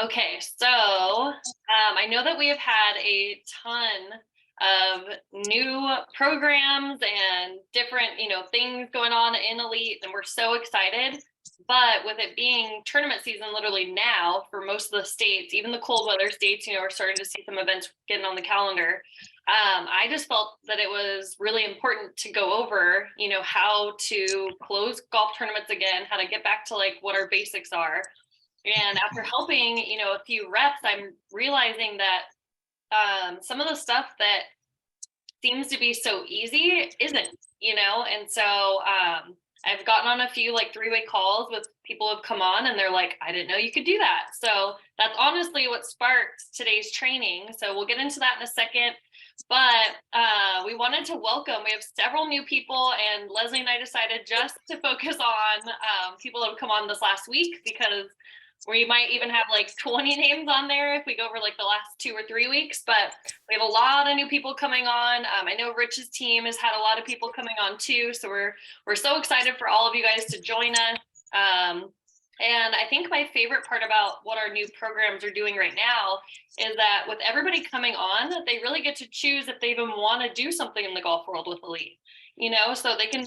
Okay, so I know that we have had a ton of new programs and different, things going on in Elite, and we're so excited. But with it being tournament season literally now for most of the states, even the cold weather states, are starting to see some events getting on the calendar. I just felt that it was really important to go over, how to close golf tournaments again, how to get back to like what our basics are. And after helping, a few reps, I'm realizing that some of the stuff that seems to be so easy isn't, and so I've gotten on a few like three-way calls with people who have come on and they're like, I didn't know you could do that. So that's honestly what sparked today's training. So we'll get into that in a second. But we wanted to welcome, we have several new people, and Leslie and I decided just to focus on people who have come on this last week, because we might even have like 20 names on there if we go over like the last 2 or 3 weeks. But we have a lot of new people coming on. I know Rich's team has had a lot of people coming on too, so we're so excited for all of you guys to join us. And I think my favorite part about what our new programs are doing right now is that with everybody coming on, they really get to choose if they even want to do something in the golf world with Elite, so they can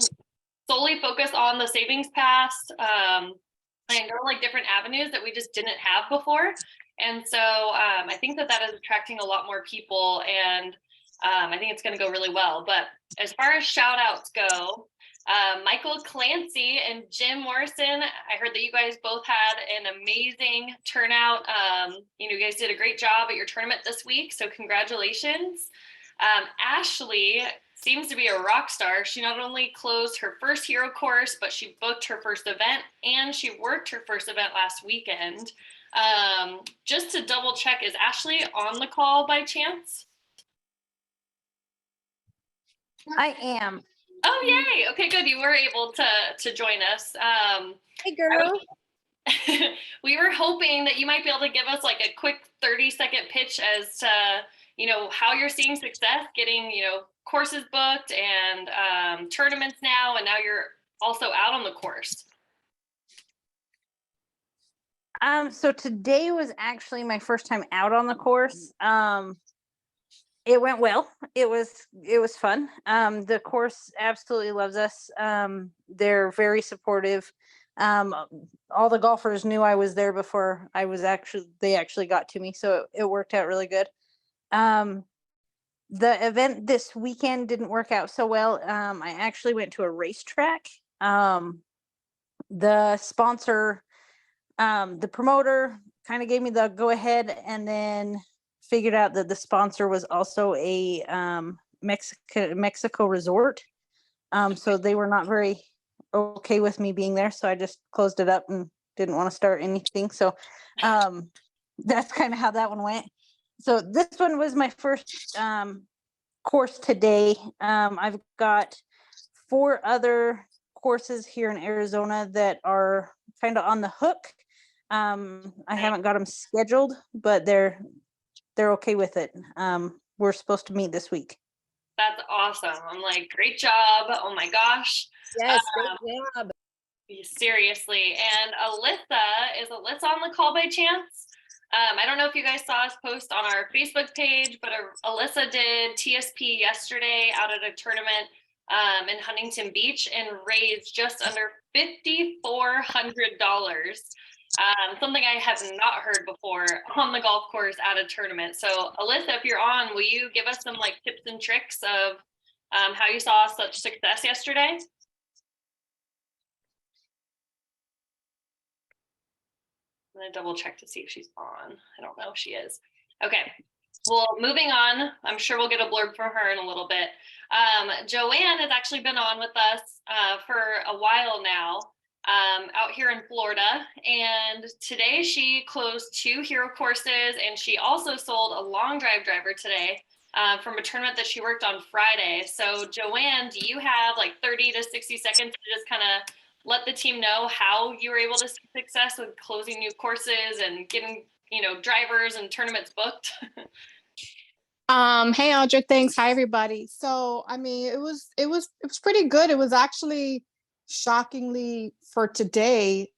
solely focus on the savings pass, and go like different avenues that we just didn't have before. And so I think that is attracting a lot more people, and I think it's going to go really well. But as far as shout outs go, Michael Clancy and Jim Morrison, I heard that you guys both had an amazing turnout. You guys did a great job at your tournament this week, so congratulations. Ashley seems to be a rock star. She not only closed her first hero course, but she booked her first event and she worked her first event last weekend. Just to double check, is Ashley on the call by chance? I am. Oh, yay. Okay, good. You were able to join us. Hey, girl. We were hoping that you might be able to give us like a quick 30-second pitch as to, how you're seeing success getting, courses booked and tournaments now, and now you're also out on the course. So today was actually my first time out on the course. It went well. It was fun. The course absolutely loves us. They're very supportive. All the golfers knew I was there before they actually got to me, so it worked out really good. The event this weekend didn't work out so well. I actually went to a racetrack. The sponsor, the promoter kind of gave me the go ahead, and then figured out that the sponsor was also a Mexico resort. So they were not very okay with me being there. So I just closed it up and didn't want to start anything. So that's kind of how that one went. So this one was my first course today. I've got 4 other courses here in Arizona that are kind of on the hook. I haven't got them scheduled, but they're okay with it. We're supposed to meet this week. That's awesome. I'm like, great job. Oh my gosh. Yes, great job. Seriously. And is Alyssa on the call by chance? I don't know if you guys saw us post on our Facebook page, but Alyssa did TSP yesterday out at a tournament in Huntington Beach and raised just under $5,400. Something I have not heard before on the golf course at a tournament. So Alyssa, if you're on, will you give us some like tips and tricks of how you saw such success yesterday? I'm going to double check to see if she's on. I don't know if she is. Okay. Well, moving on, I'm sure we'll get a blurb from her in a little bit. Joanne has actually been on with us for a while now out here in Florida. And today she closed 2 hero courses, and she also sold a long drive driver today from a tournament that she worked on Friday. So Joanne, do you have like 30 to 60 seconds to just kind of let the team know how you were able to see success with closing new courses and getting, drivers and tournaments booked? Hey Audra, thanks. Hi everybody. So I mean, it was pretty good. It was actually shockingly for today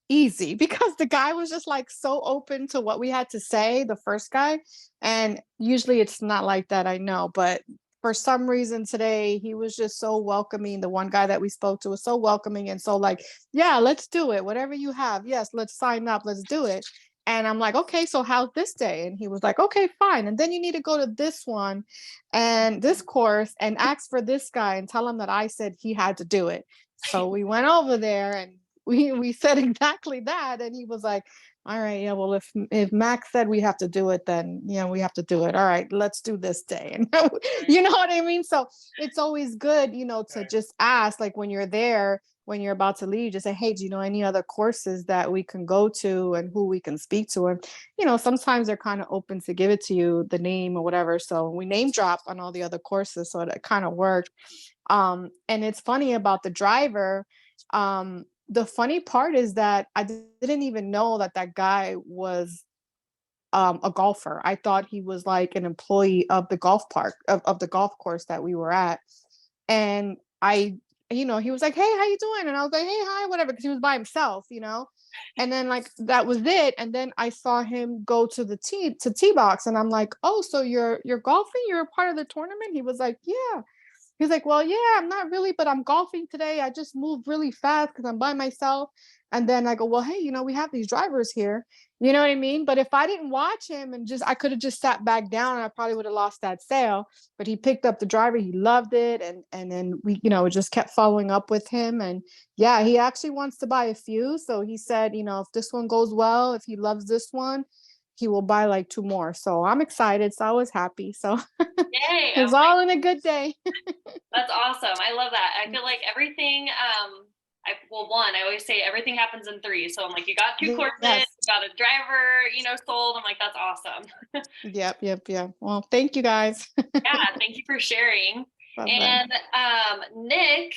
easy because the guy was just like so open to what we had to say, the first guy. And usually it's not like that, I know, but for some reason today he was just so welcoming. The one guy that we spoke to was so welcoming and so like, yeah, let's do it. Whatever you have. Yes, let's sign up. Let's do it. And I'm like, okay, so how's this day? And he was like, okay, fine. And then you need to go to this one and this course and ask for this guy and tell him that I said he had to do it. So we went over there and we said exactly that. And he was like, all right, yeah, well, if Max said we have to do it, then we have to do it. All right, let's do this day. And you know what I mean? So it's always good, to just ask, like when you're there, when you're about to leave, just say, hey, do you know any other courses that we can go to and who we can speak to? And, sometimes they're kind of open to give it to you, the name or whatever. So we name drop on all the other courses. So that kind of worked. And it's funny about the driver. The funny part is that I didn't even know that that guy was a golfer. I thought he was like an employee of the golf park of the golf course that we were at. And he was like, hey, how you doing? And I was like, hey, hi, whatever, because he was by himself, and then like that was it. And then I saw him go to the tee box, and I'm like, oh, so you're golfing, you're a part of the tournament? He was like, yeah. He's like, well, yeah, I'm not really, but I'm golfing today. I just moved really fast because I'm by myself. And then I go, well, hey, we have these drivers here. You know what I mean? But if I didn't watch him and I could have just sat back down and I probably would have lost that sale. But he picked up the driver. He loved it. And then we, just kept following up with him. And yeah, he actually wants to buy a few. So he said, if this one goes well, if he loves this one, he will buy like 2 more. So I'm excited. So I was happy. So Yay. it's all in a good day. That's awesome. I love that. I feel like everything, I always say everything happens in 3. So I'm like, you got 2 courses, Yes. you got a driver, sold. I'm like, that's awesome. Yep. Well, thank you guys. Yeah, thank you for sharing. Bye-bye. And Nick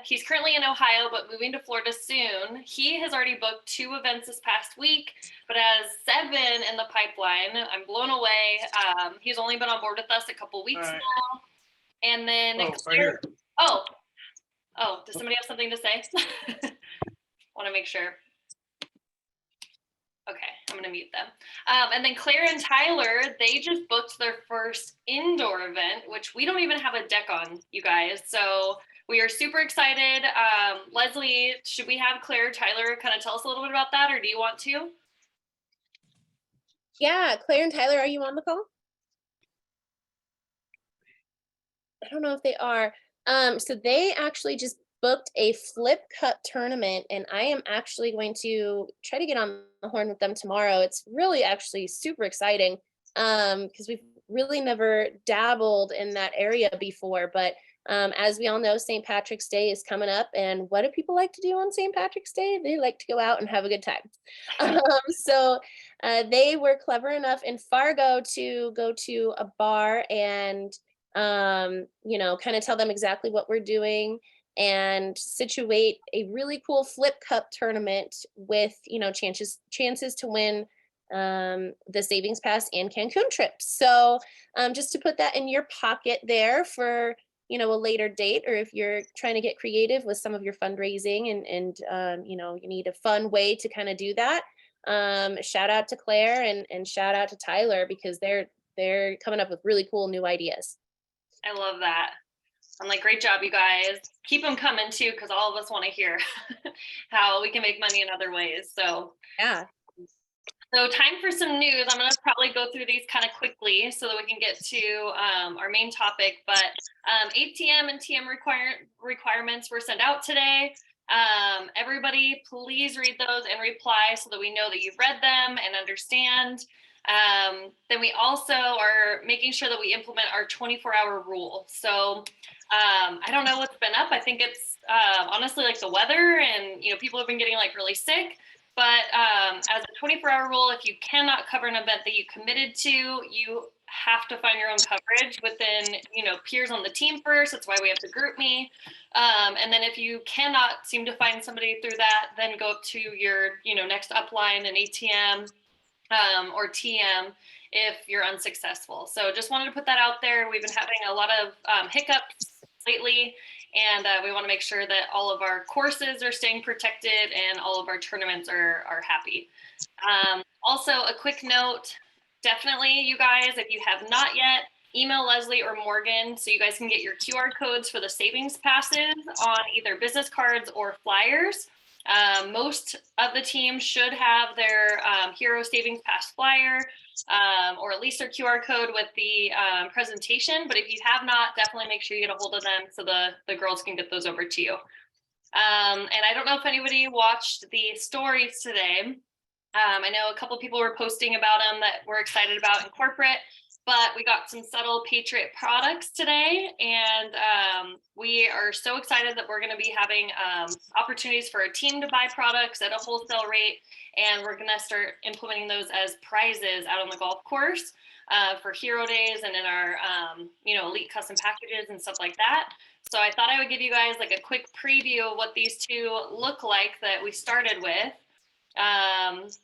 he's currently in Ohio, but moving to Florida soon. He has already booked 2 events this past week, but has 7 in the pipeline. I'm blown away. He's only been on board with us a couple weeks now. And then right here. Does somebody have something to say? Want to make sure. Okay, I'm going to mute them. And then Claire and Tyler, they just booked their first indoor event, which we don't even have a deck on, you guys. So we are super excited. Leslie, should we have Claire or Tyler kind of tell us a little bit about that, or do you want to? Yeah, Claire and Tyler, are you on the call? I don't know if they are. So they actually just booked a flip cup tournament, and I am actually going to try to get on the horn with them tomorrow. It's really actually super exciting because we've really never dabbled in that area before. But as we all know, St. Patrick's Day is coming up, and what do people like to do on St. Patrick's Day? They like to go out and have a good time. So they were clever enough in Fargo to go to a bar and kind of tell them exactly what we're doing and situate a really cool flip cup tournament with, chances to win the Savings Pass and Cancun trips. So just to put that in your pocket there for, a later date, or if you're trying to get creative with some of your fundraising and you need a fun way to kind of do that. Shout out to Claire and shout out to Tyler because they're coming up with really cool new ideas. I love that. I'm like, great job, you guys. Keep them coming too, because all of us want to hear how we can make money in other ways. So yeah. So time for some news. I'm going to probably go through these kind of quickly so that we can get to our main topic. But ATM and TM requirements were sent out today. Everybody, please read those and reply so that we know that you've read them and understand. Then we also are making sure that we implement our 24-hour rule. So I don't know what's been up. I think it's honestly like the weather and, people have been getting like really sick. But as a 24-hour rule, if you cannot cover an event that you committed to, you have to find your own coverage within, peers on the team first. That's why we have to group me. And then if you cannot seem to find somebody through that, then go up to your, next upline and ATM or TM if you're unsuccessful. So just wanted to put that out there. We've been having a lot of hiccups lately. And we want to make sure that all of our courses are staying protected and all of our tournaments are happy. Also, a quick note, definitely, you guys, if you have not yet, email Leslie or Morgan so you guys can get your QR codes for the savings passes on either business cards or flyers. Most of the teams should have their Hero Savings Pass flyer or at least their QR code with the presentation. But if you have not, definitely make sure you get a hold of them so the girls can get those over to you. And I don't know if anybody watched the stories today. I know a couple people were posting about them that we're excited about in corporate, but we got some subtle Patriot products today, and we are so excited that we're going to be having opportunities for a team to buy products at a wholesale rate, and we're going to start implementing those as prizes out on the golf course for Hero Days and in our elite custom packages and stuff like that. So I thought I would give you guys like a quick preview of what these two look like that we started with.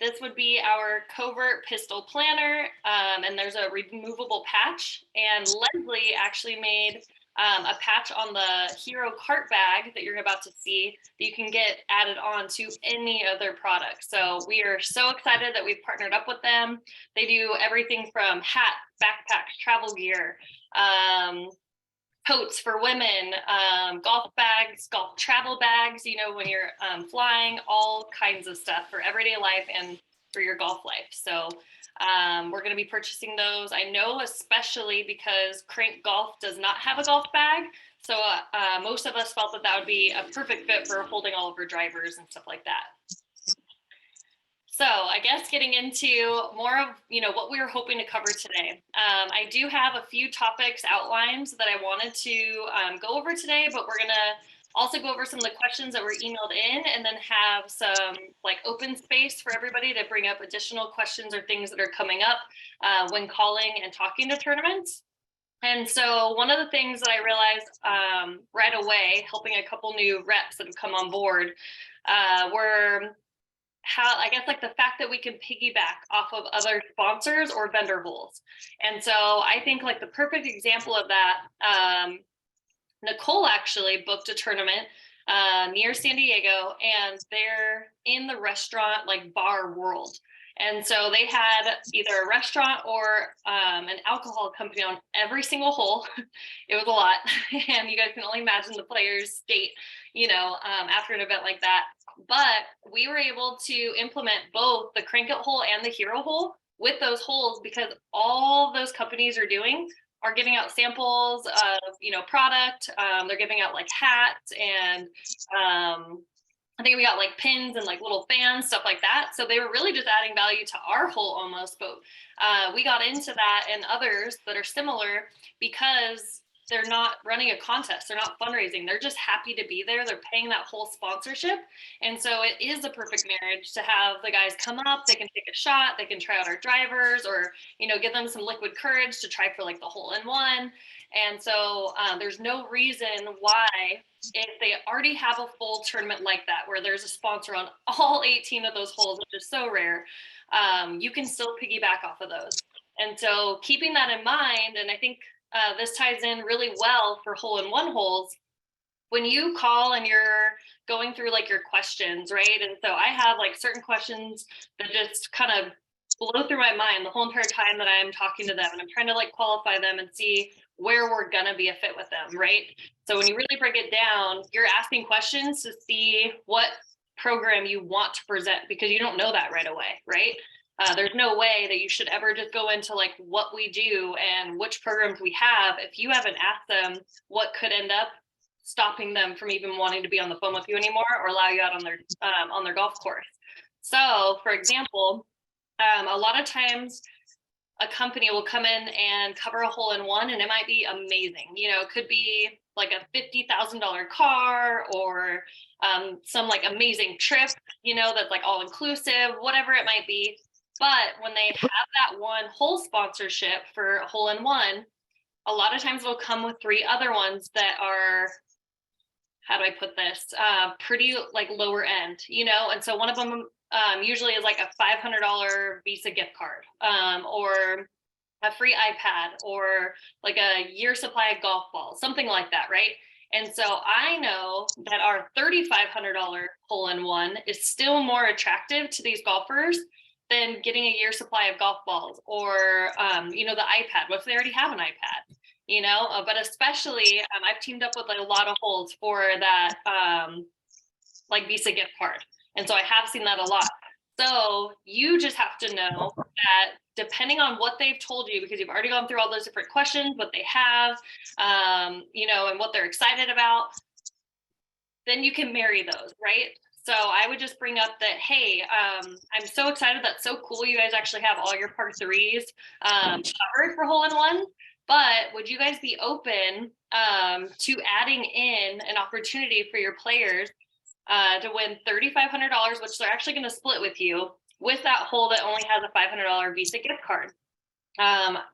This would be our Covert Pistol Planner, and there's a removable patch, and Leslie actually made a patch on the Hero cart bag that you're about to see that you can get added on to any of their products. So we are so excited that we've partnered up with them. They do everything from hats, backpacks, travel gear, coats for women, golf bags, golf travel bags, when you're flying, all kinds of stuff for everyday life and for your golf life. So we're going to be purchasing those. I know especially because Crank Golf does not have a golf bag. So most of us felt that would be a perfect fit for holding all of our drivers and stuff like that. So I guess getting into more of, what we were hoping to cover today. I do have a few topics outlined that I wanted to go over today, but we're going to also go over some of the questions that were emailed in and then have some like open space for everybody to bring up additional questions or things that are coming up when calling and talking to tournaments. And so one of the things that I realized right away, helping a couple new reps that have come on board, were the fact that we can piggyback off of other sponsors or vendor holes. And so I think like the perfect example of that, Nicole actually booked a tournament near San Diego, and they're in the restaurant like bar world. And so they had either a restaurant or an alcohol company on every single hole. It was a lot. And you guys can only imagine the players' state, after an event like that. But we were able to implement both the Crank It hole and the Hero hole with those holes because all those companies are giving out samples of, product. They're giving out like hats and I think we got like pins and like little fans, stuff like that. So they were really just adding value to our hole almost, but we got into that and others that are similar because they're not running a contest. They're not fundraising. They're just happy to be there. They're paying that whole sponsorship. And so it is a perfect marriage to have the guys come up. They can take a shot. They can try out our drivers or, give them some liquid courage to try for like the hole-in-one. And so there's no reason why, if they already have a full tournament like that, where there's a sponsor on all 18 of those holes, which is so rare, you can still piggyback off of those. And so keeping that in mind, and I think this ties in really well for hole-in-one holes, when you call and you're going through like your questions, right? And so I have like certain questions that just kind of blow through my mind the whole entire time that I'm talking to them, and I'm trying to like qualify them and see where we're gonna be a fit with them, right? So when you really break it down, you're asking questions to see what program you want to present because you don't know that right away, right? There's no way that you should ever just go into like what we do and which programs we have if you haven't asked them what could end up stopping them from even wanting to be on the phone with you anymore or allow you out on their golf course. So for example, a lot of times a company will come in and cover a hole-in-one and it might be amazing. It could be like a $50,000 car or some like amazing trip, that's like all inclusive, whatever it might be. But when they have that one hole sponsorship for a hole-in-one, a lot of times it'll come with 3 other ones that are, how do I put this, pretty like lower end, and so one of them usually is like a $500 Visa gift card or a free iPad or like a year supply of golf balls, something like that, right? And so I know that our $3,500 hole-in-one is still more attractive to these golfers than getting a year supply of golf balls or, you know, the iPad. What if they already have an iPad? You know, but especially I've teamed up with like a lot of holes for that like Visa gift card. And so I have seen that a lot. So you just have to know that depending on what they've told you, because you've already gone through all those different questions, what they have, you know, and what they're excited about, then you can marry those, right? So I would just bring up that, hey, I'm so excited. That's so cool. You guys actually have all your par threes covered for hole-in-one. But would you guys be open to adding in an opportunity for your players to win $3,500, which they're actually going to split with you, with that hole that only has a $500 Visa gift card?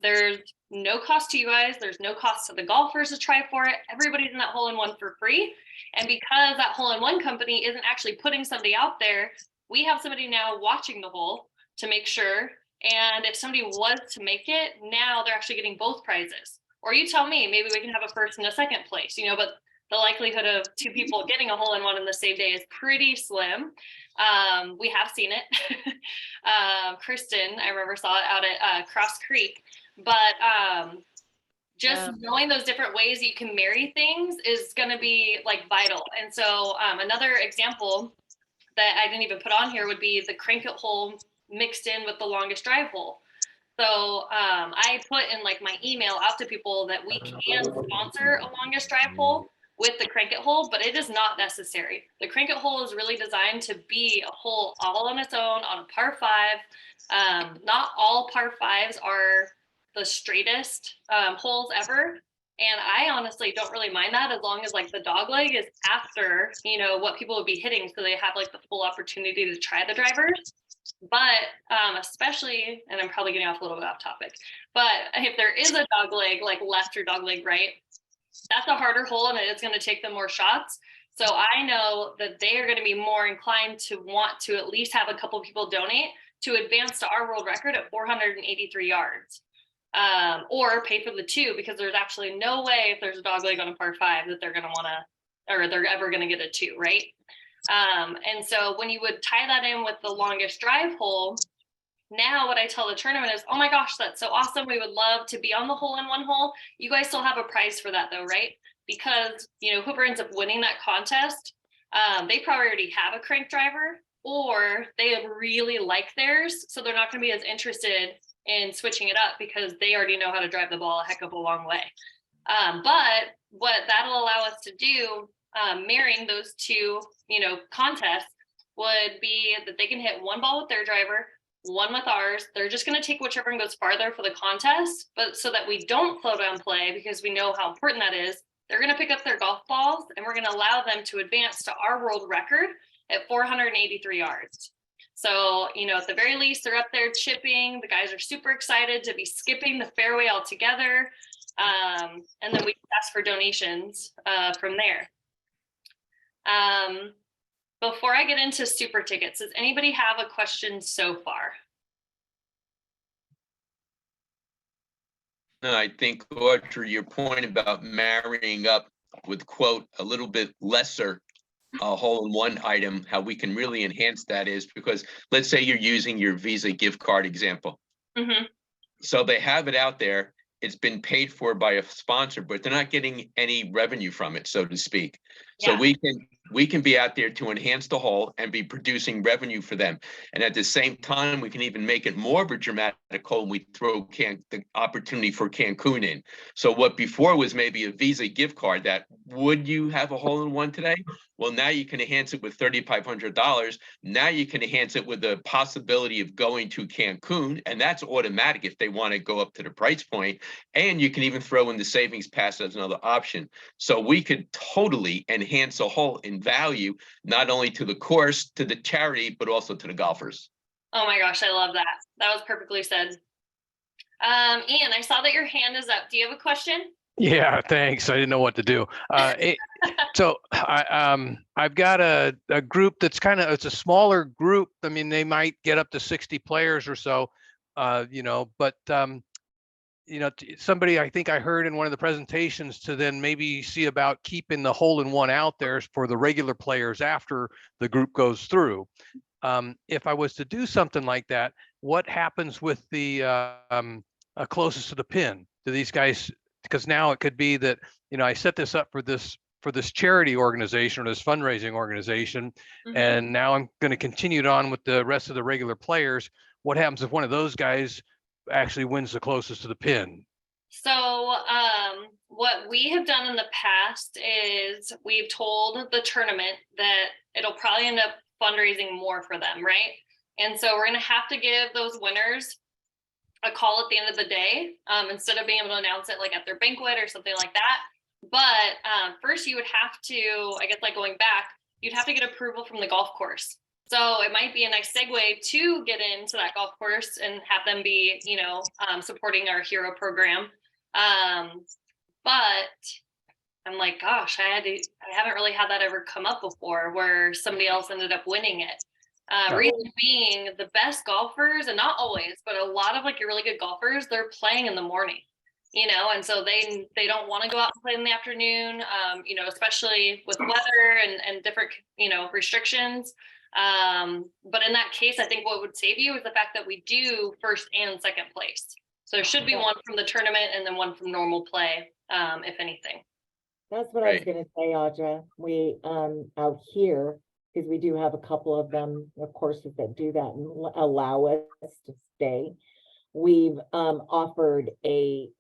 There's no cost to you guys. There's no cost to the golfers to try for it. Everybody's in that hole-in-one for free. And because that hole-in-one company isn't actually putting somebody out there, we have somebody now watching the hole to make sure. And if somebody was to make it, now they're actually getting both prizes. Or you tell me, maybe we can have a first and a second place, you know, but the likelihood of two people getting a hole-in-one in the same day is pretty slim. We have seen it. Kristen, I remember, saw it out at Cross Creek. But just knowing those different ways that you can marry things is going to be like vital. And so another example that I didn't even put on here would be the crank it hole mixed in with the longest drive hole. So I put in like my email out to people that we can sponsor a longest drive hole with the crank it hole, but it is not necessary. The crank it hole is really designed to be a hole all on its own on a par five. Not all par fives are the straightest holes ever. And I honestly don't really mind that, as long as like the dog leg is after, you know, what people would be hitting, so they have like the full opportunity to try the drivers. But especially, and I'm probably getting off a little bit off topic, but if there is a dog leg, like left or dog leg right, that's a harder hole and it's going to take them more shots. So I know that they are going to be more inclined to want to at least have a couple of people donate to advance to our world record at 483 yards. Or pay for the two, because there's actually no way, if there's a dog leg on a par five, that they're going to want to, or they're ever going to get a two, right? And so when you would tie that in with the longest drive hole, now what I tell the tournament is, oh my gosh, that's so awesome. We would love to be on the hole-in-one hole. You guys still have a prize for that though, right? Because, you know, whoever ends up winning that contest, they probably already have a crank driver, or they really like theirs. So they're not going to be as interested in switching it up because they already know how to drive the ball a heck of a long way. But what that'll allow us to do, marrying those two, you know, contests, would be that they can hit one ball with their driver, one with ours. They're just going to take whichever one goes farther for the contest, but so that we don't slow down play, because we know how important that is, they're going to pick up their golf balls and we're going to allow them to advance to our world record at 483 yards. So, you know, at the very least, they're up there chipping. The guys are super excited to be skipping the fairway altogether. And then we ask for donations from there. Before I get into super tickets, does anybody have a question so far? No, I think, Audrey, your point about marrying up with, quote, a little bit lesser hole-in-one item, how we can really enhance that is because, let's say you're using your Visa gift card example. Mm-hmm. So they have it out there. It's been paid for by a sponsor, but they're not getting any revenue from it, so to speak. So Yeah. we can be out there to enhance the hole and be producing revenue for them. And at the same time, we can even make it more of a dramatic hole when we throw the opportunity for Cancun in. So what before was maybe a Visa gift card that, would you have a hole-in-one today? Well, now you can enhance it with $3,500. Now you can enhance it with the possibility of going to Cancun, and that's automatic if they want to go up to the price point. And you can even throw in the savings pass as another option. So we could totally enhance a hole in value, not only to the course, to the charity, but also to the golfers. Oh my gosh, I love that. That was perfectly said. Ian, I saw that your hand is up. Do you have a question? Yeah, thanks. I didn't know what to do. So I've got a group that's it's a smaller group. I mean, they might get up to 60 players or so, you know, but somebody, I think I heard in one of the presentations, to then maybe see about keeping the hole-in-one out there for the regular players after the group goes through. If I was to do something like that, what happens with the closest to the pin? Do these guys, because now it could be that, I set this up for this charity organization or this fundraising organization, and now I'm going to continue it on with the rest of the regular players. What happens if one of those guys actually wins the closest to the pin? So what we have done in the past is we've told the tournament that it'll probably end up fundraising more for them, right? And so we're going to have to give those winners a call at the end of the day, instead of being able to announce it like at their banquet or something like that. But first you would have to, I guess, like going back, you'd have to get approval from the golf course. So it might be a nice segue to get into that golf course and have them be, supporting our hero program. But I'm like, gosh, I haven't really had that ever come up before where somebody else ended up winning it. Reason being, the best golfers, and not always, but a lot of like your really good golfers, they're playing in the morning, and so they don't want to go out and play in the afternoon, especially with weather and different, restrictions. But in that case, I think what would save you is the fact that we do first and second place. So there should be one from the tournament and then one from normal play, if anything. That's what I was gonna say, Audra. We, out here, because we do have a couple of them, of courses that do that and allow us to stay. We've offered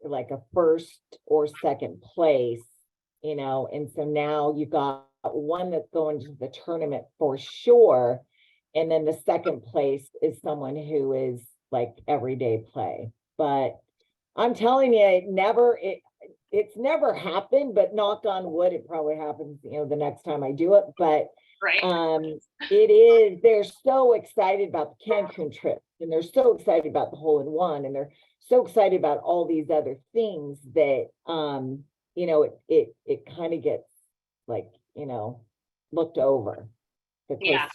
like a first or second place, and so now you've got one that's going to the tournament for sure. And then the second place is someone who is like everyday play. But I'm telling you, it's never happened, but knock on wood, it probably happens, the next time I do it. But they're so excited about the Cancun trip, and they're so excited about the hole-in-one, and they're so excited about all these other things that it kind of gets like, looked over. Yeah.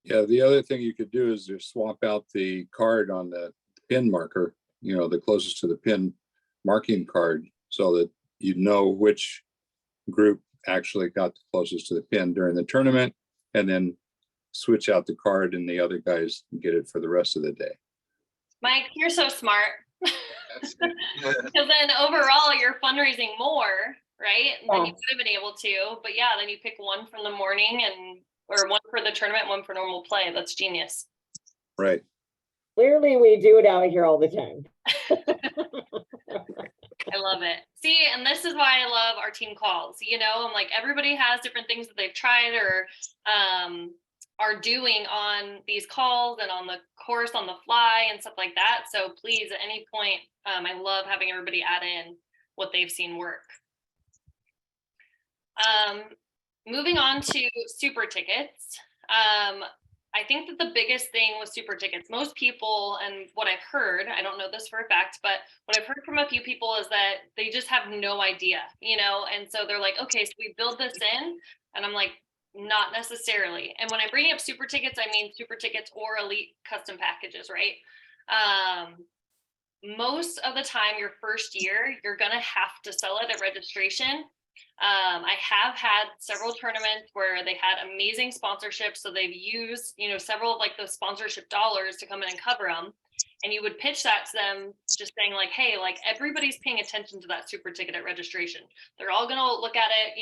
Yeah, the other thing you could do is just swap out the card on the pin marker, the closest to the pin marking card, so that you know which group actually got the closest to the pin during the tournament, and then switch out the card and the other guys get it for the rest of the day. Mike, you're so smart. Because then overall you're fundraising more, right? Than you could have been able to. But yeah, then you pick one from the morning or one for the tournament, one for normal play. That's genius. Right. Clearly we do it out here all the time. I love it. See, and this is why I love our team calls. I'm like, everybody has different things that they've tried or are doing on these calls and on the course on the fly and stuff like that. So please, at any point, I love having everybody add in what they've seen work. Moving on to super tickets. I think that the biggest thing with super tickets, most people, and what I've heard, I don't know this for a fact, but what I've heard from a few people is that they just have no idea, and so they're like, okay, so we build this in, and I'm like, not necessarily. And when I bring up super tickets, I mean super tickets or elite custom packages, right? Most of the time, your first year, you're going to have to sell it at registration. I have had several tournaments where they had amazing sponsorships. So they've used, several of like those sponsorship dollars to come in and cover them. And you would pitch that to them just saying like, hey, like everybody's paying attention to that super ticket at registration. They're all going to look at it,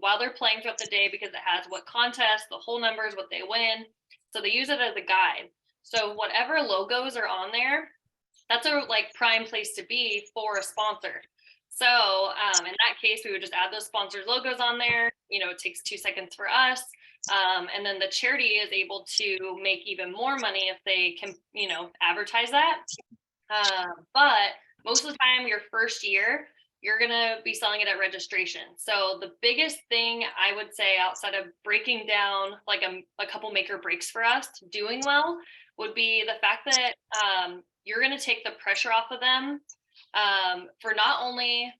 while they're playing throughout the day because it has what contest, the whole numbers, what they win. So they use it as a guide. So whatever logos are on there, that's a like prime place to be for a sponsor. So in that case, we would just add those sponsors logos on there. It takes 2 seconds for us. And then the charity is able to make even more money if they can, advertise that. But most of the time, your first year, you're going to be selling it at registration. So the biggest thing I would say outside of breaking down like a couple make or breaks for us doing well would be the fact that you're going to take the pressure off of them for not only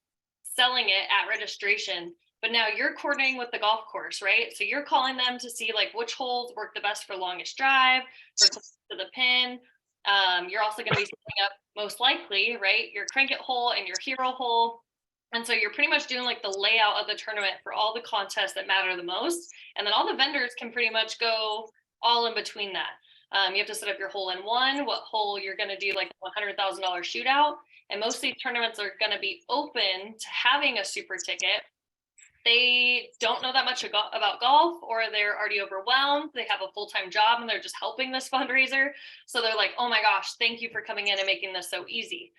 selling it at registration, but now you're coordinating with the golf course, right? So you're calling them to see like which holes work the best for longest drive, for close to the pin. You're also going to be setting up, most likely, right, your crank it hole and your hero hole. And so you're pretty much doing like the layout of the tournament for all the contests that matter the most. And then all the vendors can pretty much go all in between that. You have to set up your hole in one, what hole you're going to do like $100,000 shootout. And most of these tournaments are going to be open to having a super ticket. They don't know that much about golf, or they're already overwhelmed. They have a full-time job and they're just helping this fundraiser. So they're like, oh my gosh, thank you for coming in and making this so easy.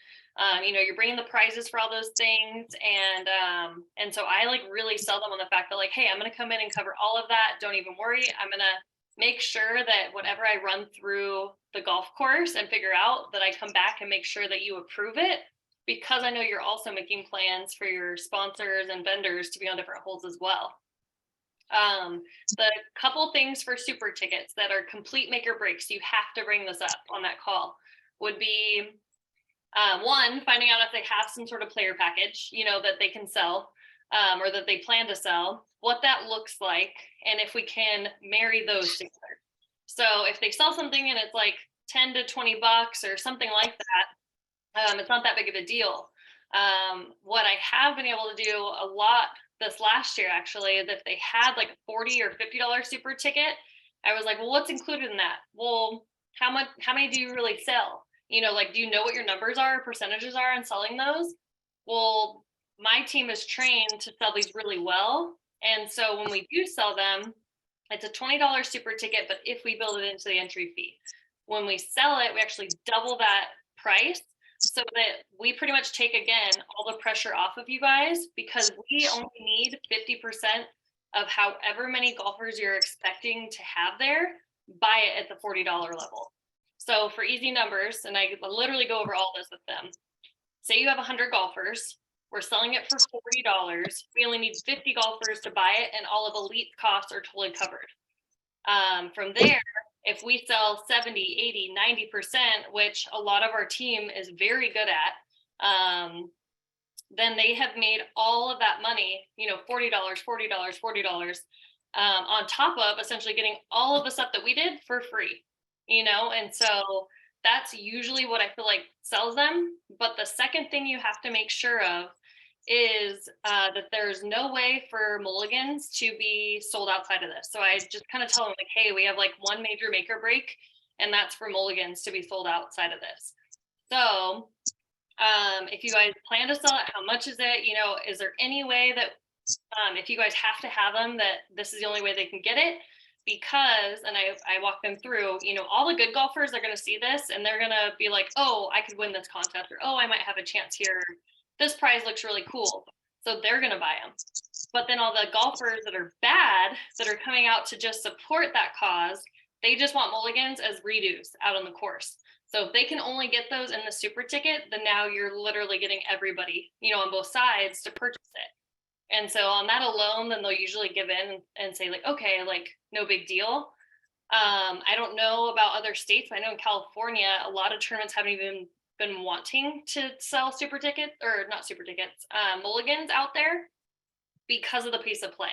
You're bringing the prizes for all those things. And so I like really sell them on the fact that like, hey, I'm going to come in and cover all of that. Don't even worry. I'm going to make sure that whatever I run through the golf course and figure out, that I come back and make sure that you approve it, because I know you're also making plans for your sponsors and vendors to be on different holes as well. The couple things for super tickets that are complete make or breaks, you have to bring this up on that call, would be one, finding out if they have some sort of player package, that they can sell, or that they plan to sell, what that looks like, and if we can marry those together. So if they sell something and it's like 10 to 20 bucks or something like that, it's not that big of a deal. What I have been able to do a lot this last year, actually, is if they had like a $40 or $50 super ticket, I was like, well, what's included in that? Well, how many do you really sell? Do you know what your numbers are, percentages are in selling those? Well, my team is trained to sell these really well. And so when we do sell them, it's a $20 super ticket, but if we build it into the entry fee, when we sell it, we actually double that price, so that we pretty much take, again, all the pressure off of you guys, because we only need 50% of however many golfers you're expecting to have there, buy it at the $40 level. So for easy numbers, and I literally go over all this with them, say you have 100 golfers, we're selling it for $40. We only need 50 golfers to buy it, and all of Elite's costs are totally covered. From there, if we sell 70, 80, 90%, which a lot of our team is very good at, then they have made all of that money, $40, $40, on top of essentially getting all of the stuff that we did for free, and so that's usually what I feel like sells them. But the second thing you have to make sure of is that there's no way for mulligans to be sold outside of this. So I just kind of tell them like, hey, we have like one major make or break, and that's for mulligans to be sold outside of this. So if you guys plan to sell it, how much is it? Is there any way that if you guys have to have them, that this is the only way they can get it? Because, and I walk them through, all the good golfers are going to see this and they're going to be like, oh, I could win this contest, or, oh, I might have a chance here. This prize looks really cool. So they're going to buy them. But then all the golfers that are bad, that are coming out to just support that cause, they just want mulligans as redos out on the course. So if they can only get those in the super ticket, then now you're literally getting everybody, on both sides to purchase it. And so on that alone, then they'll usually give in and say like, okay, like no big deal. I don't know about other states. I know in California, a lot of tournaments haven't even been wanting to sell super tickets, or not super tickets, mulligans out there because of the pace of play.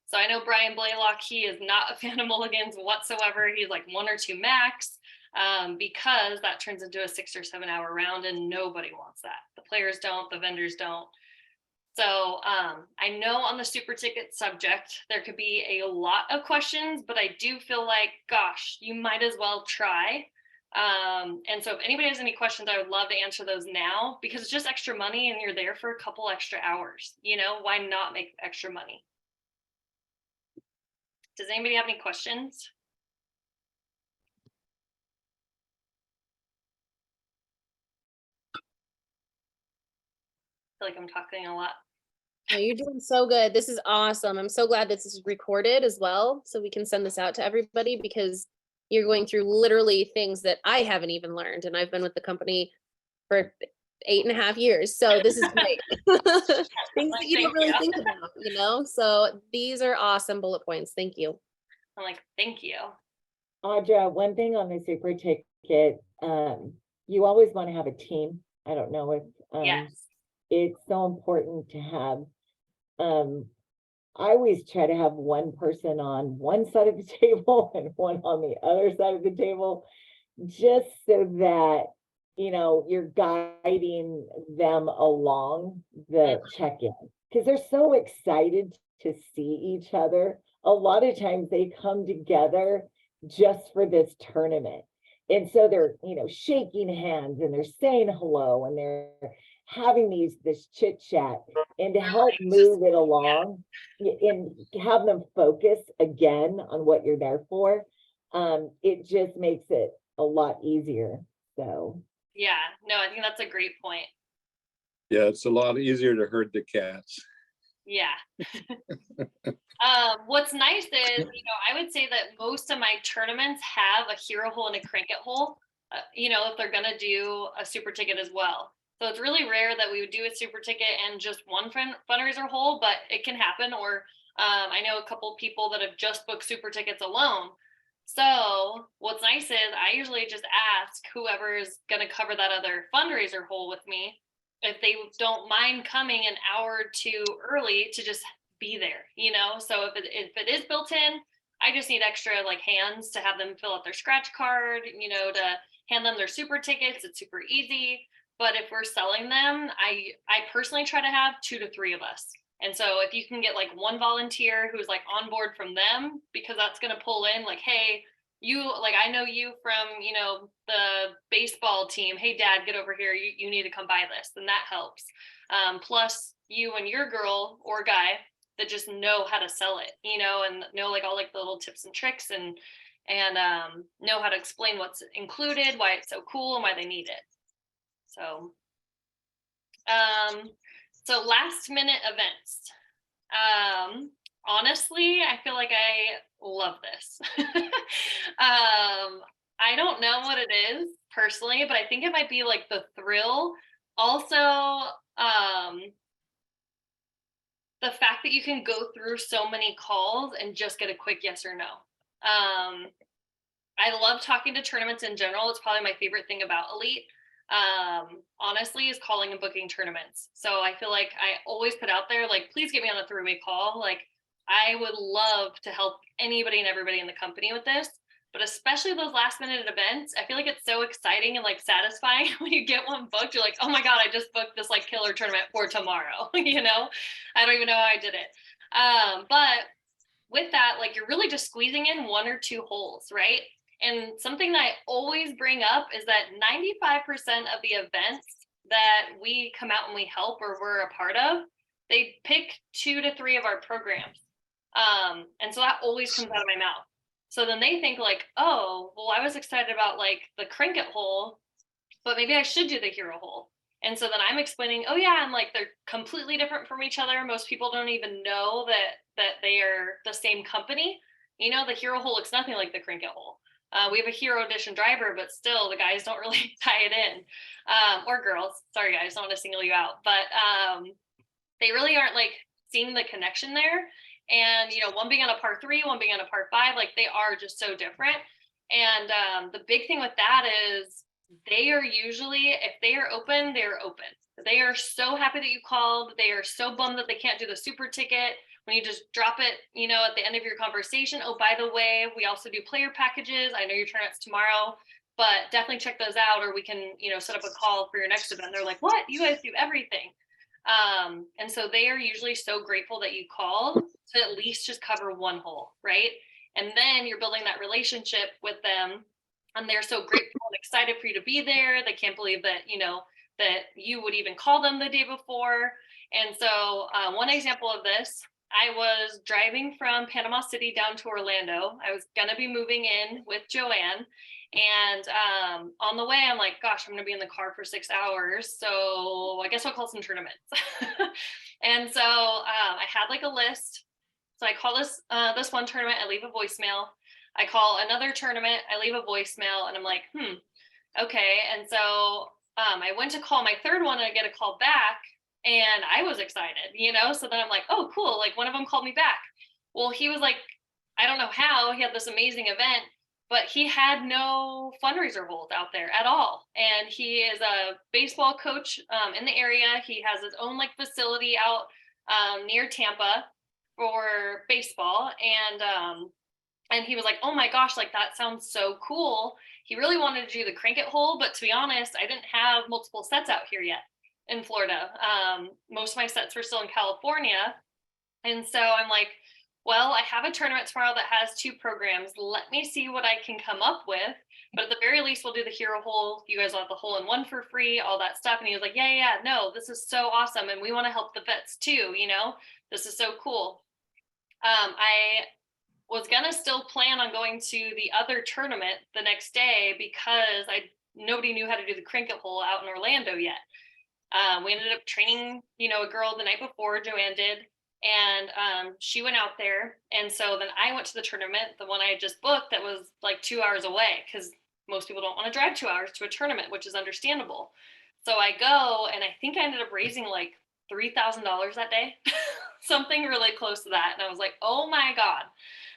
So I know Brian Blaylock, he is not a fan of mulligans whatsoever. He's like 1 or 2 max, because that turns into a 6 or 7 hour round, and nobody wants that. The players don't, the vendors don't. So I know on the super ticket subject, there could be a lot of questions, but I do feel like, gosh, you might as well try. And so if anybody has any questions, I would love to answer those now, because it's just extra money and you're there for a couple extra hours. Why not make extra money? Does anybody have any questions? I feel like I'm talking a lot. No, you're doing so good. This is awesome. I'm so glad this is recorded as well, so we can send this out to everybody, because you're going through literally things that I haven't even learned, and I've been with the company for 8.5 years. So this is great. Things that you don't really think about, so these are awesome bullet points. Thank you. I'm like, thank you. Audra, one thing on the super ticket, you always want to have a team. I don't know if Yes. it's so important to have, I always try to have one person on one side of the table and one on the other side of the table. just so that, you know, you're guiding them along the check-in. Because they're so excited to see each other. A lot of times they come together just for this tournament. And so they're, you know, shaking hands and they're saying hello and they're having this chit chat, and to help move it along and have them focus again on what you're there for, it just makes it a lot easier. So Yeah, no, I think that's a great point. Yeah, it's a lot easier to herd the cats. Yeah. What's nice is, you know, I would say that most of my tournaments have a hero hole and a crank-it hole, you know, if they're gonna do a super ticket as well. So it's really rare that we would do a super ticket and just one fundraiser hole, but it can happen. Or I know a couple people that have just booked super tickets alone. So what's nice is I usually just ask whoever is gonna cover that other fundraiser hole with me if they don't mind coming an hour or two early to just be there, you know? So if it is built in, I just need extra like hands to have them fill out their scratch card, you know, to hand them their super tickets. It's super easy. But if we're selling them, I personally try to have 2 to 3 of us. And so if you can get like one volunteer who's like on board from them, because that's going to pull in like, hey, you, like, I know you from, you know, the baseball team. Hey, dad, get over here. You need to come buy this. And that helps. Plus you and your girl or guy that just know how to sell it, you know, and know like all like the little tips and tricks and know how to explain what's included, why it's so cool and why they need it. So, so last minute events. Honestly, I feel like I love this. I don't know what it is personally, but I think it might be like the thrill. Also, the fact that you can go through so many calls and just get a quick yes or no. I love talking to tournaments in general. It's probably my favorite thing about Elite. Honestly, is calling and booking tournaments. So I feel like I always put out there, like, please get me on a three-way call. Like, I would love to help anybody and everybody in the company with this, but especially those last minute events. I feel like it's so exciting and like satisfying when you get one booked. You're like, oh my God, I just booked this like killer tournament for tomorrow. You know, I don't even know how I did it. But with that, like, you're really just squeezing in 1 or 2 holes, right? And something that I always bring up is that 95% of the events that we come out and we help or we're a part of, they pick 2 to 3 of our programs. And so that always comes out of my mouth. So then they think like, oh, well, I was excited about like the crank-it hole, but maybe I should do the hero hole. And so then I'm explaining, oh yeah, and like they're completely different from each other. Most people don't even know that they are the same company. You know, the hero hole looks nothing like the crank-it hole. We have a hero edition driver, but still the guys don't really tie it in. Or girls, sorry guys, don't want to single you out, but they really aren't like seeing the connection there. And, you know, one being on a par 3, one being on a par 5, like they are just so different. And the big thing with that is they are usually, if they are open, they're open. They are so happy that you called. They are so bummed that they can't do the super ticket. When you just drop it, you know, at the end of your conversation, oh, by the way, we also do player packages. I know your tournament's tomorrow, but definitely check those out, or we can, you know, set up a call for your next event. They're like, what? You guys do everything. And so they are usually so grateful that you called to at least just cover 1 hole, right? And then you're building that relationship with them, and they're so grateful and excited for you to be there. They can't believe that, you know, that you would even call them the day before. And so one example of this, I was driving from Panama City down to Orlando. I was going to be moving in with Joanne. And on the way, I'm like, gosh, I'm going to be in the car for 6 hours. So I guess I'll call some tournaments. And so I had like a list. So I call this one tournament, I leave a voicemail. I call another tournament, I leave a voicemail, and I'm like, okay. And so I went to call my third one and I get a call back. And I was excited, you know? So then I'm like, oh, cool. Like one of them called me back. Well, he was like, I don't know how, he had this amazing event, but he had no fundraiser holes out there at all. And he is a baseball coach in the area. He has his own like facility out near Tampa for baseball. And And he was like, oh my gosh, like that sounds so cool. He really wanted to do the crank it hole, but to be honest, I didn't have multiple sets out here yet in Florida. Most of my sets were still in California. And so I'm like, well, I have a tournament tomorrow that has 2 programs. Let me see what I can come up with. But at the very least, we'll do the hero hole. You guys will have the hole in one for free, all that stuff. And he was like, yeah, no, this is so awesome. And we want to help the vets too, you know, this is so cool. I was gonna still plan on going to the other tournament the next day because nobody knew how to do the cricket hole out in Orlando yet. We ended up training, you know, a girl the night before, Joanne did, and she went out there. And so then I went to the tournament, the one I had just booked that was like 2 hours away, because most people don't want to drive 2 hours to a tournament, which is understandable. So I go, and I think I ended up raising like $3,000 that day, something really close to that. And I was like, oh my God,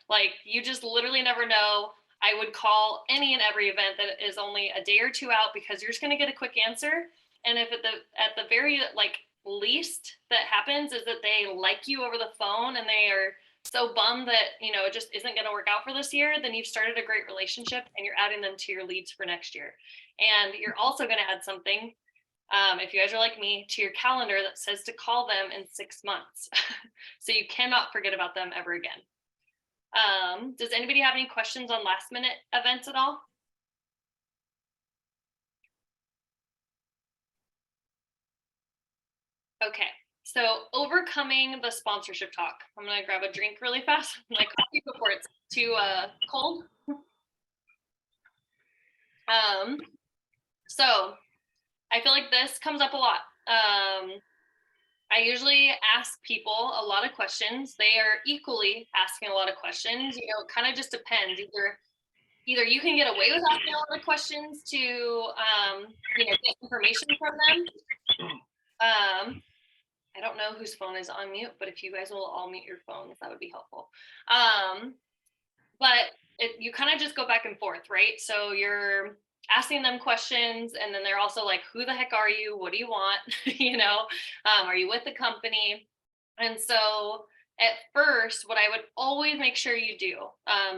like you just literally never know. I would call any and every event that is only a day or 2 out, because you're just going to get a quick answer. And if at the very like least that happens is that they like you over the phone and they are so bummed that, you know, it just isn't going to work out for this year, then you've started a great relationship and you're adding them to your leads for next year. And you're also going to add something, if you guys are like me, to your calendar that says to call them in 6 months. So you cannot forget about them ever again. Does anybody have any questions on last minute events at all? Okay, so overcoming the sponsorship talk. I'm gonna grab a drink really fast, my coffee before it's too cold. So I feel like this comes up a lot. I usually ask people a lot of questions. They are equally asking a lot of questions. You know, it kind of just depends. Either you can get away with asking a lot of questions to, you know, get information from them. I don't know whose phone is on mute, but if you guys will all mute your phones, that would be helpful. But you kind of just go back and forth, right? So you're asking them questions, and then they're also like, who the heck are you? What do you want? You know, are you with the company? And so at first, what I would always make sure you do,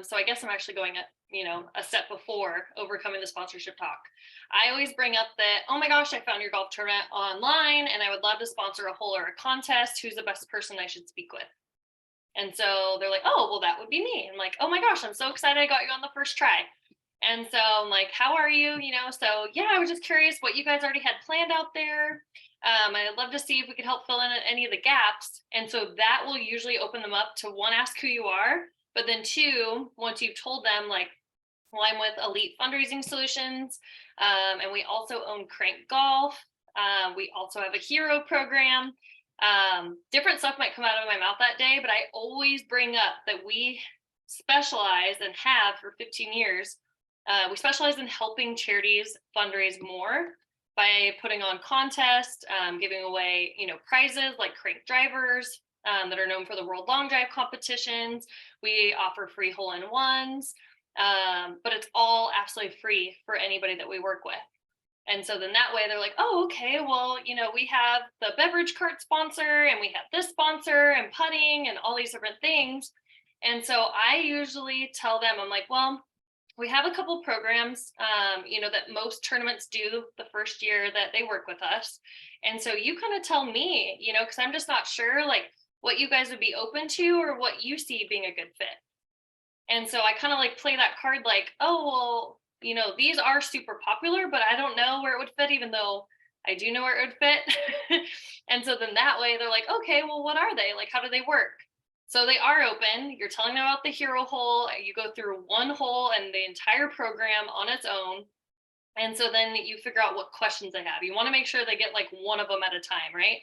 so I guess I'm actually going at, you know, a step before overcoming the sponsorship talk. I always bring up that, oh my gosh, I found your golf tournament online and I would love to sponsor a hole or a contest. Who's the best person I should speak with? And so they're like, oh, well, that would be me. I'm like, oh my gosh, I'm so excited I got you on the first try. And so I'm like, how are you? You know, so yeah, I was just curious what you guys already had planned out there. I'd love to see if we could help fill in any of the gaps. And so that will usually open them up to, one, ask who you are, but then two, once you've told them like, well, I'm with Elite Fundraising Solutions, and we also own Crank Golf. We also have a hero program. Different stuff might come out of my mouth that day, but I always bring up that we specialize and have for 15 years. We specialize in helping charities fundraise more by putting on contests, giving away, you know, prizes like crank drivers that are known for the World Long Drive competitions. We offer free hole-in-ones, but it's all absolutely free for anybody that we work with. And so then that way they're like, oh, okay, well, you know, we have the beverage cart sponsor and we have this sponsor and putting and all these different things. And so I usually tell them, I'm like, well, we have a couple programs, you know, that most tournaments do the first year that they work with us. And so you kind of tell me, you know, because I'm just not sure like what you guys would be open to or what you see being a good fit. And so I kind of like play that card like, oh, well, you know, these are super popular, but I don't know where it would fit, even though I do know where it would fit. And so then that way they're like, okay, well, what are they? Like, how do they work? So they are open. You're telling them about the hero hole. You go through one hole and the entire program on its own. And so then you figure out what questions they have. You want to make sure they get like one of them at a time, right?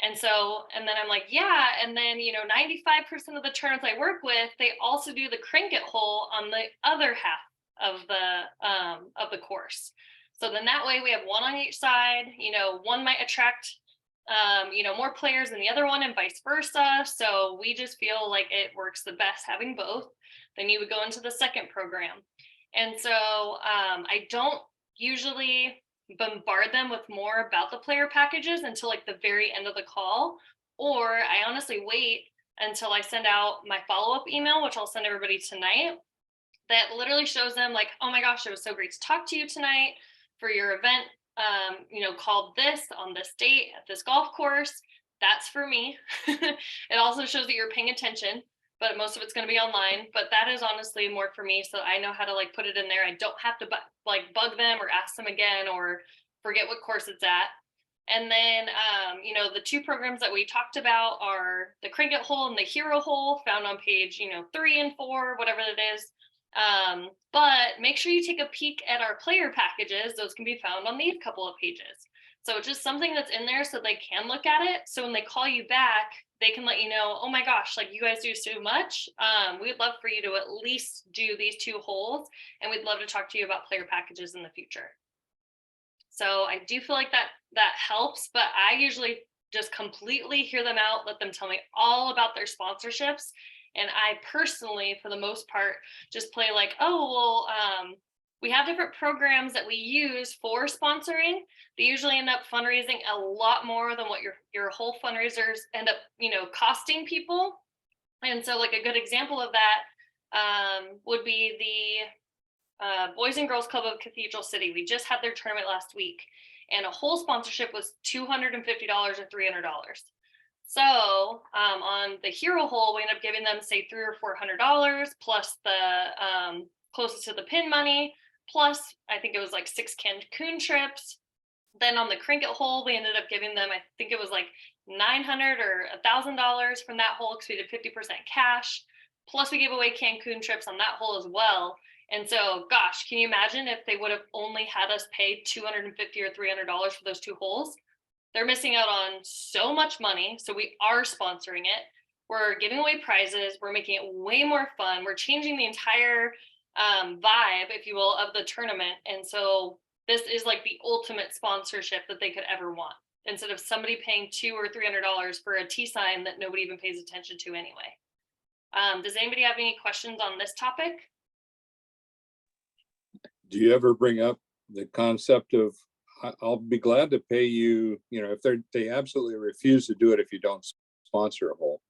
And so, and then I'm like, yeah. And then, you know, 95% of the tournaments I work with, they also do the cricket hole on the other half of the course. So then that way we have one on each side. You know, one might attract you know, more players than the other one and vice versa. So we just feel like it works the best having both. Then you would go into the second program. And so I don't usually bombard them with more about the player packages until like the very end of the call, or I honestly wait until I send out my follow-up email, which I'll send everybody tonight, that literally shows them like, oh my gosh, it was so great to talk to you tonight for your event, called this on this date at this golf course. That's for me. It also shows that you're paying attention, but most of it's going to be online. But that is honestly more for me, so I know how to like put it in there. I don't have to bug them or ask them again or forget what course it's at. And then, the 2 programs that we talked about are the Cricket Hole and the Hero Hole, found on page, 3 and 4, whatever it is. But make sure you take a peek at our player packages. Those can be found on these couple of pages. So just something that's in there so they can look at it. So when they call you back, they can let you know, oh my gosh, like you guys do so much. We'd love for you to at least do these 2 holes, and we'd love to talk to you about player packages in the future. So I do feel like that helps, but I usually just completely hear them out, let them tell me all about their sponsorships. And I personally, for the most part, just play like, oh, well, we have different programs that we use for sponsoring. They usually end up fundraising a lot more than what your whole fundraisers end up, costing people. And so like a good example of that would be the Boys and Girls Club of Cathedral City. We just had their tournament last week, and a whole sponsorship was $250 or $300. So on the Hero Hole, we end up giving them say $300 or $400 plus the closest to the pin money, plus I think it was like 6 Cancun trips. Then on the Cricket Hole, we ended up giving them, I think it was like $900 or $1,000 from that hole because we did 50% cash. Plus we gave away Cancun trips on that hole as well. And so, gosh, can you imagine if they would have only had us pay $250 or $300 for those 2 holes? They're missing out on so much money. So we are sponsoring it. We're giving away prizes. We're making it way more fun. We're changing the entire vibe, if you will, of the tournament. And so this is like the ultimate sponsorship that they could ever want, instead of somebody paying $200 or $300 for a T sign that nobody even pays attention to anyway. Does anybody have any questions on this topic? Do you ever bring up the concept of, I'll be glad to pay you, if they absolutely refuse to do it if you don't sponsor a hole?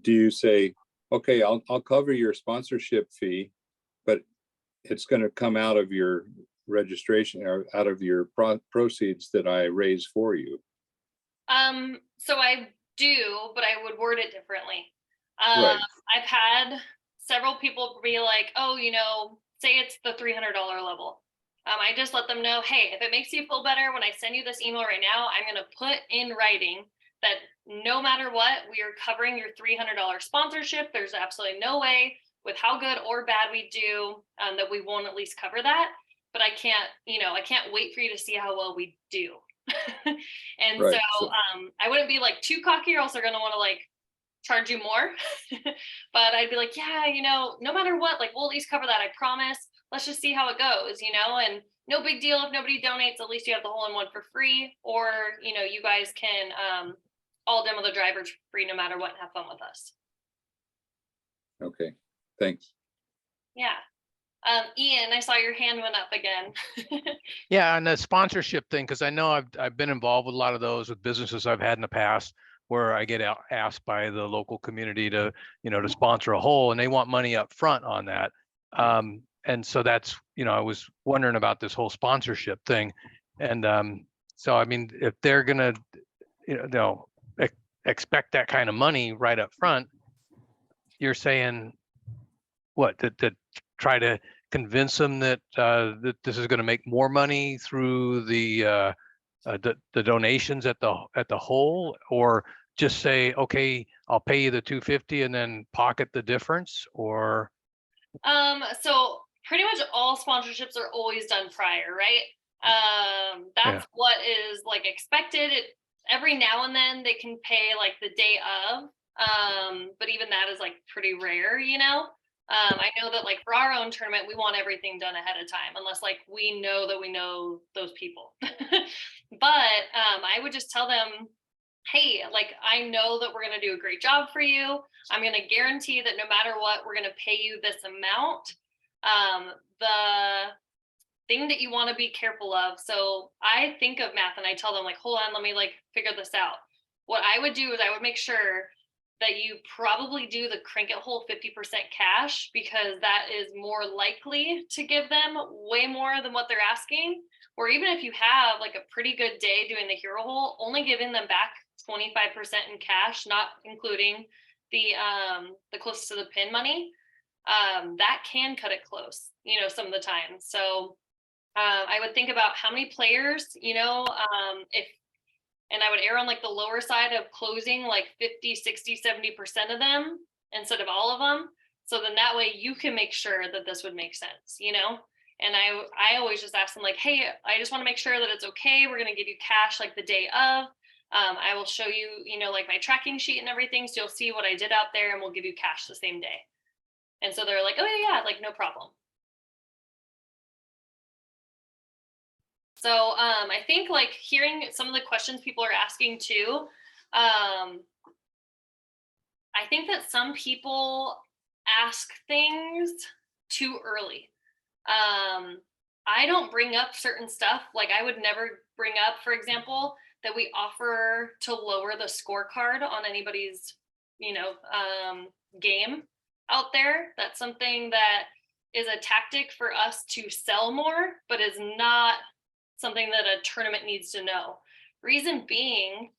Do you say, okay, I'll cover your sponsorship fee, but it's going to come out of your registration or out of your proceeds that I raise for you? So I do, but I would word it differently. Right. I've had several people be like, oh, say it's the $300 level. I just let them know, hey, if it makes you feel better, when I send you this email right now, I'm going to put in writing that no matter what, we are covering your $300 sponsorship. There's absolutely no way with how good or bad we do that we won't at least cover that. But I can't wait for you to see how well we do. And right. So I wouldn't be like too cocky, or else they're going to want to like charge you more. But I'd be like, yeah, no matter what, like we'll at least cover that. I promise. Let's just see how it goes, and no big deal if nobody donates. At least you have the hole-in-one for free, or you guys can all demo the drivers free no matter what and have fun with us. Okay, thanks. Yeah. Ian, I saw your hand went up again. Yeah, and the sponsorship thing, because I know I've been involved with a lot of those with businesses I've had in the past, where I get asked by the local community to to sponsor a hole, and they want money up front on that. And so that's, I was wondering about this whole sponsorship thing. And so, I mean, if they're going to, expect that kind of money right up front, you're saying what, to try to convince them that that this is going to make more money through the donations at the hole, or just say, okay, I'll pay you the $250 and then pocket the difference? Or so pretty much all sponsorships are always done prior, right? That's what is like expected. Every now and then they can pay like the day of, but even that is like pretty rare, I know that like for our own tournament, we want everything done ahead of time, unless like we know that we know those people. But I would just tell them, hey, like I know that we're going to do a great job for you. I'm going to guarantee that no matter what, we're going to pay you this amount. The thing that you want to be careful of. So I think of math and I tell them like, hold on, let me like figure this out. What I would do is I would make sure that you probably do the crank it hole 50% cash, because that is more likely to give them way more than what they're asking. Or even if you have like a pretty good day doing the hero hole, only giving them back 25% in cash, not including the closest to the pin money, that can cut it close, you know, some of the time. So I would think about how many players, you know, and I would err on like the lower side of closing like 50, 60, 70% of them instead of all of them. So then that way you can make sure that this would make sense, you know? And I always just ask them like, hey, I just want to make sure that it's okay. We're going to give you cash like the day of. I will show you, you know, like my tracking sheet and everything. So you'll see what I did out there, and we'll give you cash the same day. And so they're like, oh yeah, like no problem. So I think like hearing some of the questions people are asking too, I think that some people ask things too early. I don't bring up certain stuff. Like I would never bring up, for example, that we offer to lower the scorecard on anybody's, you know, game out there. That's something that is a tactic for us to sell more, but is not something that a tournament needs to know. Reason being,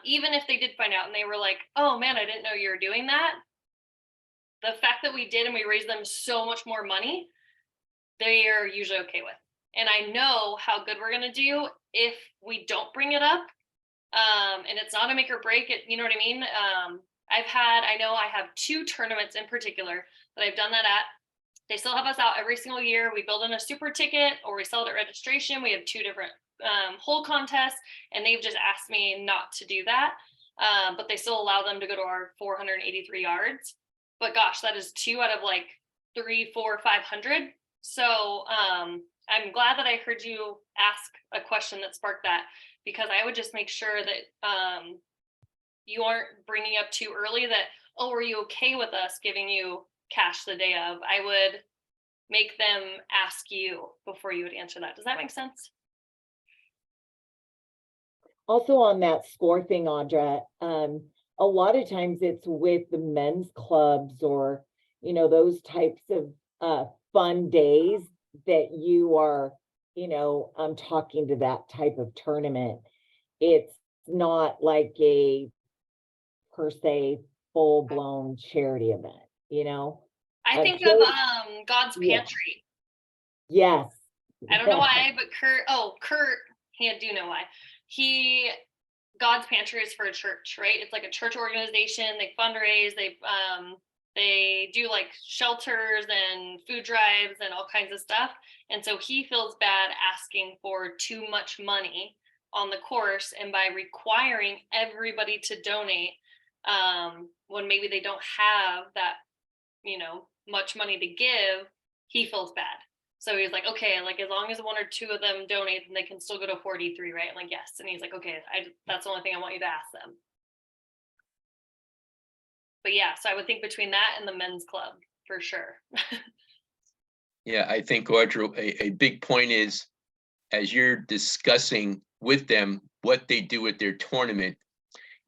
even if they did find out and they were like, oh man, I didn't know you were doing that. The fact that we did and we raised them so much more money, they are usually okay with. And I know how good we're gonna do if we don't bring it up. And it's not a make or break it, you know what I mean? I know I have 2 tournaments in particular that I've done that at. They still have us out every single year. We build in a super ticket or we sell it at registration. We have 2 different hole contests, and they've just asked me not to do that. But they still allow them to go to our 483 yards. But gosh, that is 2 out of like 300, 400, 500. So I'm glad that I heard you ask a question that sparked that, because I would just make sure that you aren't bringing up too early that, oh, are you okay with us giving you cash the day of? I would make them ask you before you would answer that. Does that make sense? Also on that score thing, Audra, a lot of times it's with the men's clubs or, you know, those types of fun days that you are, you know, talking to that type of tournament. It's not like a per se full-blown charity event, you know? I think of God's Pantry. Yes. I don't know why, but Kurt, I do know why. God's Pantry is for a church, right? It's like a church organization. They fundraise, they do like shelters and food drives and all kinds of stuff. And so he feels bad asking for too much money on the course, and by requiring everybody to donate when maybe they don't have that, you know, much money to give, he feels bad. So he's like, okay, like as long as 1 or 2 of them donate, then they can still go to 43, right? I'm like, yes. And he's like, okay, that's the only thing I want you to ask them. But yeah, so I would think between that and the men's club for sure. Yeah, I think, Audra, a big point is, as you're discussing with them what they do at their tournament,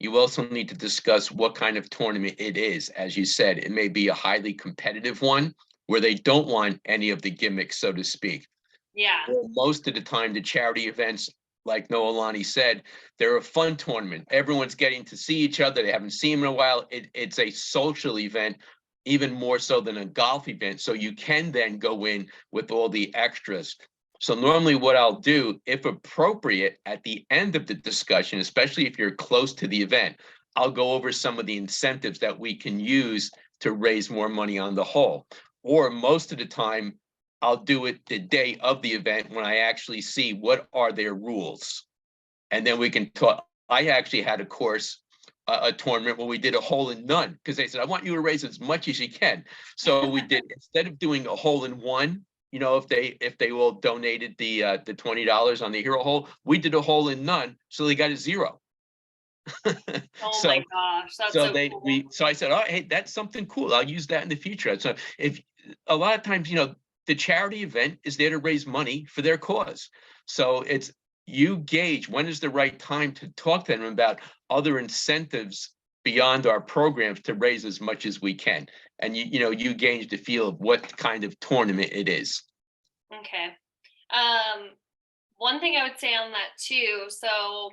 you also need to discuss what kind of tournament it is. As you said, it may be a highly competitive one where they don't want any of the gimmicks, so to speak. Yeah. Most of the time, the charity events, like Noelani said, they're a fun tournament. Everyone's getting to see each other. They haven't seen them in a while. It's a social event, even more so than a golf event. So you can then go in with all the extras. So normally what I'll do, if appropriate, at the end of the discussion, especially if you're close to the event, I'll go over some of the incentives that we can use to raise more money on the hole. Or most of the time, I'll do it the day of the event when I actually see what are their rules. And then we can talk. I actually had a course, a tournament where we did a hole in none, because they said, I want you to raise as much as you can. So we did, instead of doing a hole in one, you know, if they all donated the $20 on the hero hole, we did a hole in none, so they got a 0. Oh my gosh, that's so cool. So I said, oh, hey, that's something cool. I'll use that in the future. So if a lot of times, you know, the charity event is there to raise money for their cause. So it's, you gauge when is the right time to talk to them about other incentives beyond our programs to raise as much as we can. And you gauge the feel of what kind of tournament it is. Okay. One thing I would say on that too, so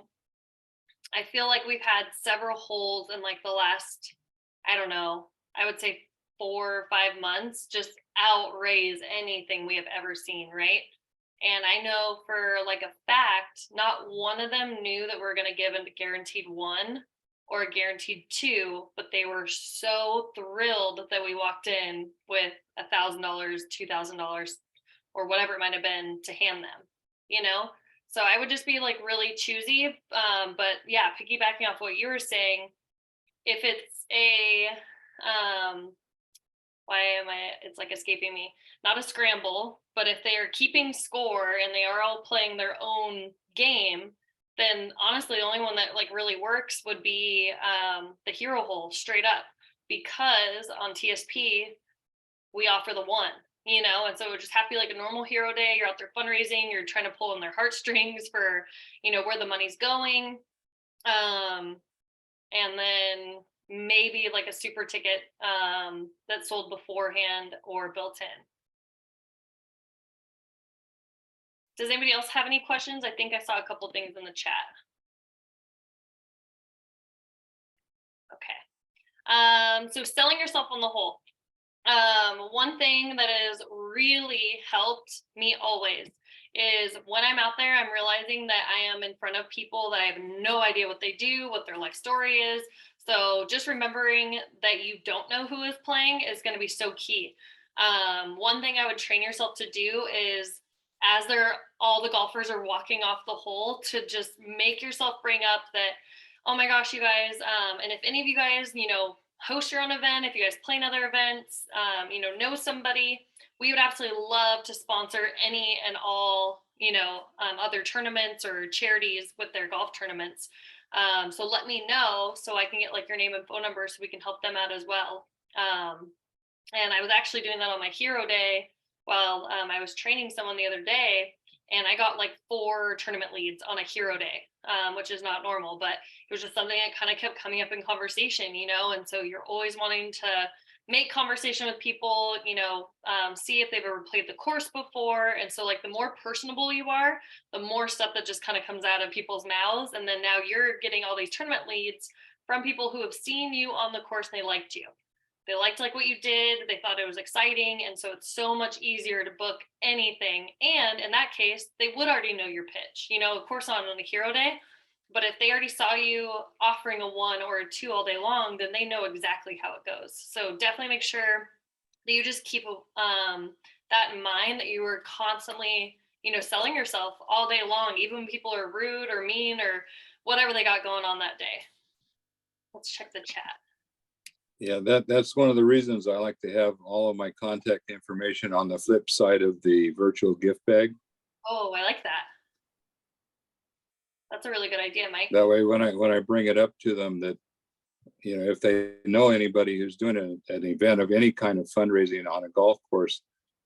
I feel like we've had several holes in like the last, I don't know, I would say 4 or 5 months just outraise anything we have ever seen, right? And I know for like a fact, not one of them knew that we're going to give a guaranteed 1 or a guaranteed 2, but they were so thrilled that we walked in with $1,000, $2,000, or whatever it might have been to hand them, you know? So I would just be like really choosy. But yeah, piggybacking off what you were saying, if it's a, it's like escaping me, not a scramble, but if they are keeping score and they are all playing their own game, then honestly, the only one that like really works would be the hero hole straight up, because on TSP, we offer the 1. And so it would just have to be like a normal hero day. You're out there fundraising, you're trying to pull in their heartstrings for, where the money's going. And then maybe like a super ticket that's sold beforehand or built in. Does anybody else have any questions? I think I saw a couple things in the chat. Okay. So selling yourself on the whole. One thing that has really helped me always is when I'm out there, I'm realizing that I am in front of people that I have no idea what they do, what their life story is. So just remembering that you don't know who is playing is going to be so key. One thing I would train yourself to do is, as all the golfers are walking off the hole, to just make yourself bring up that, oh my gosh, you guys, and if any of you guys, host your own event, if you guys play in other events, know somebody, we would absolutely love to sponsor any and all, other tournaments or charities with their golf tournaments. So let me know so I can get like your name and phone number so we can help them out as well. And I was actually doing that on my hero day while I was training someone the other day, and I got like 4 tournament leads on a hero day, which is not normal, but it was just something that kind of kept coming up in conversation, and so you're always wanting to make conversation with people, see if they've ever played the course before. And so like the more personable you are, the more stuff that just kind of comes out of people's mouths. And then now you're getting all these tournament leads from people who have seen you on the course and they liked you. They liked like what you did. They thought it was exciting. And so it's so much easier to book anything. And in that case, they would already know your pitch, of course, on a hero day. But if they already saw you offering a 1 or a 2 all day long, then they know exactly how it goes. So definitely make sure that you just keep that in mind, that you are constantly, selling yourself all day long, even when people are rude or mean or whatever they got going on that day. Let's check the chat. Yeah, that's one of the reasons I like to have all of my contact information on the flip side of the virtual gift bag. Oh, I like that. That's a really good idea, Mike. That way, when I bring it up to them, that if they know anybody who's doing an event of any kind of fundraising on a golf course,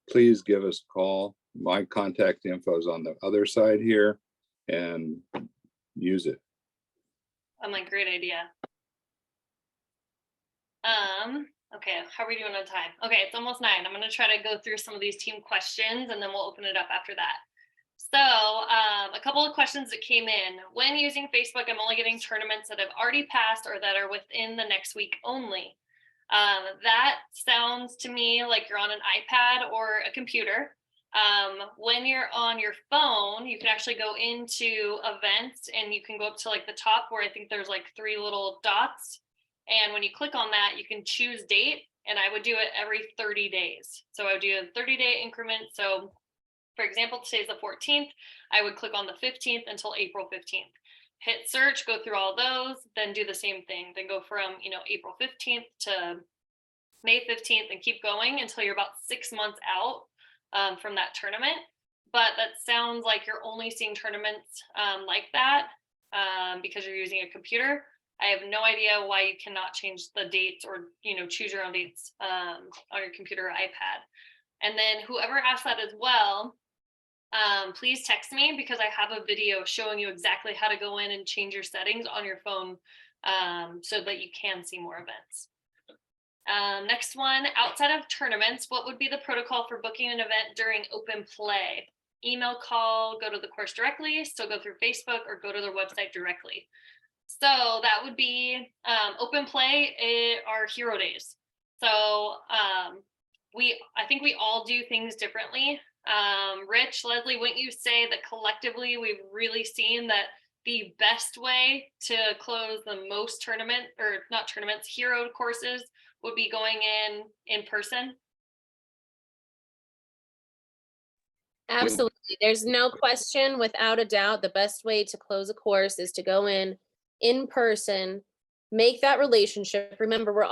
please give us a call. My contact info is on the other side here, and use it. I'm like, great idea. Okay, how are we doing on time? Okay, it's almost 9. I'm going to try to go through some of these team questions and then we'll open it up after that. So a couple of questions that came in. When using Facebook, I'm only getting tournaments that have already passed or that are within the next week only. That sounds to me like you're on an iPad or a computer. When you're on your phone, you can actually go into events and you can go up to like the top where I think there's like 3 little dots. And when you click on that, you can choose date, and I would do it every 30 days. So I would do a 30-day increment. So for example, today's the 14th. I would click on the 15th until April 15th. Hit search, go through all those, then do the same thing. Then go from, April 15th to May 15th and keep going until you're about 6 months out from that tournament. But that sounds like you're only seeing tournaments like that because you're using a computer. I have no idea why you cannot change the dates or, choose your own dates on your computer or iPad. And then whoever asked that as well, please text me, because I have a video showing you exactly how to go in and change your settings on your phone so that you can see more events. Next one, outside of tournaments, what would be the protocol for booking an event during open play? Email, call, go to the course directly, still go through Facebook, or go to their website directly. So that would be open play are hero days. So I think we all do things differently. Rich, Leslie, wouldn't you say that collectively we've really seen that the best way to close the most hero courses would be going in person? Absolutely. There's no question, without a doubt, the best way to close a course is to go in person, make that relationship. Remember,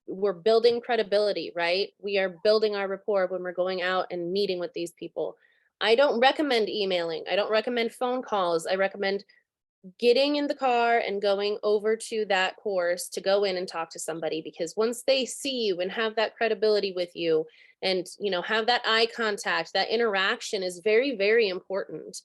we're building credibility, right? We are building our rapport when we're going out and meeting with these people. I don't recommend emailing. I don't recommend phone calls. I recommend getting in the car and going over to that course to go in and talk to somebody, because once they see you and have that credibility with you and, you know, have that eye contact, that interaction is very, very important.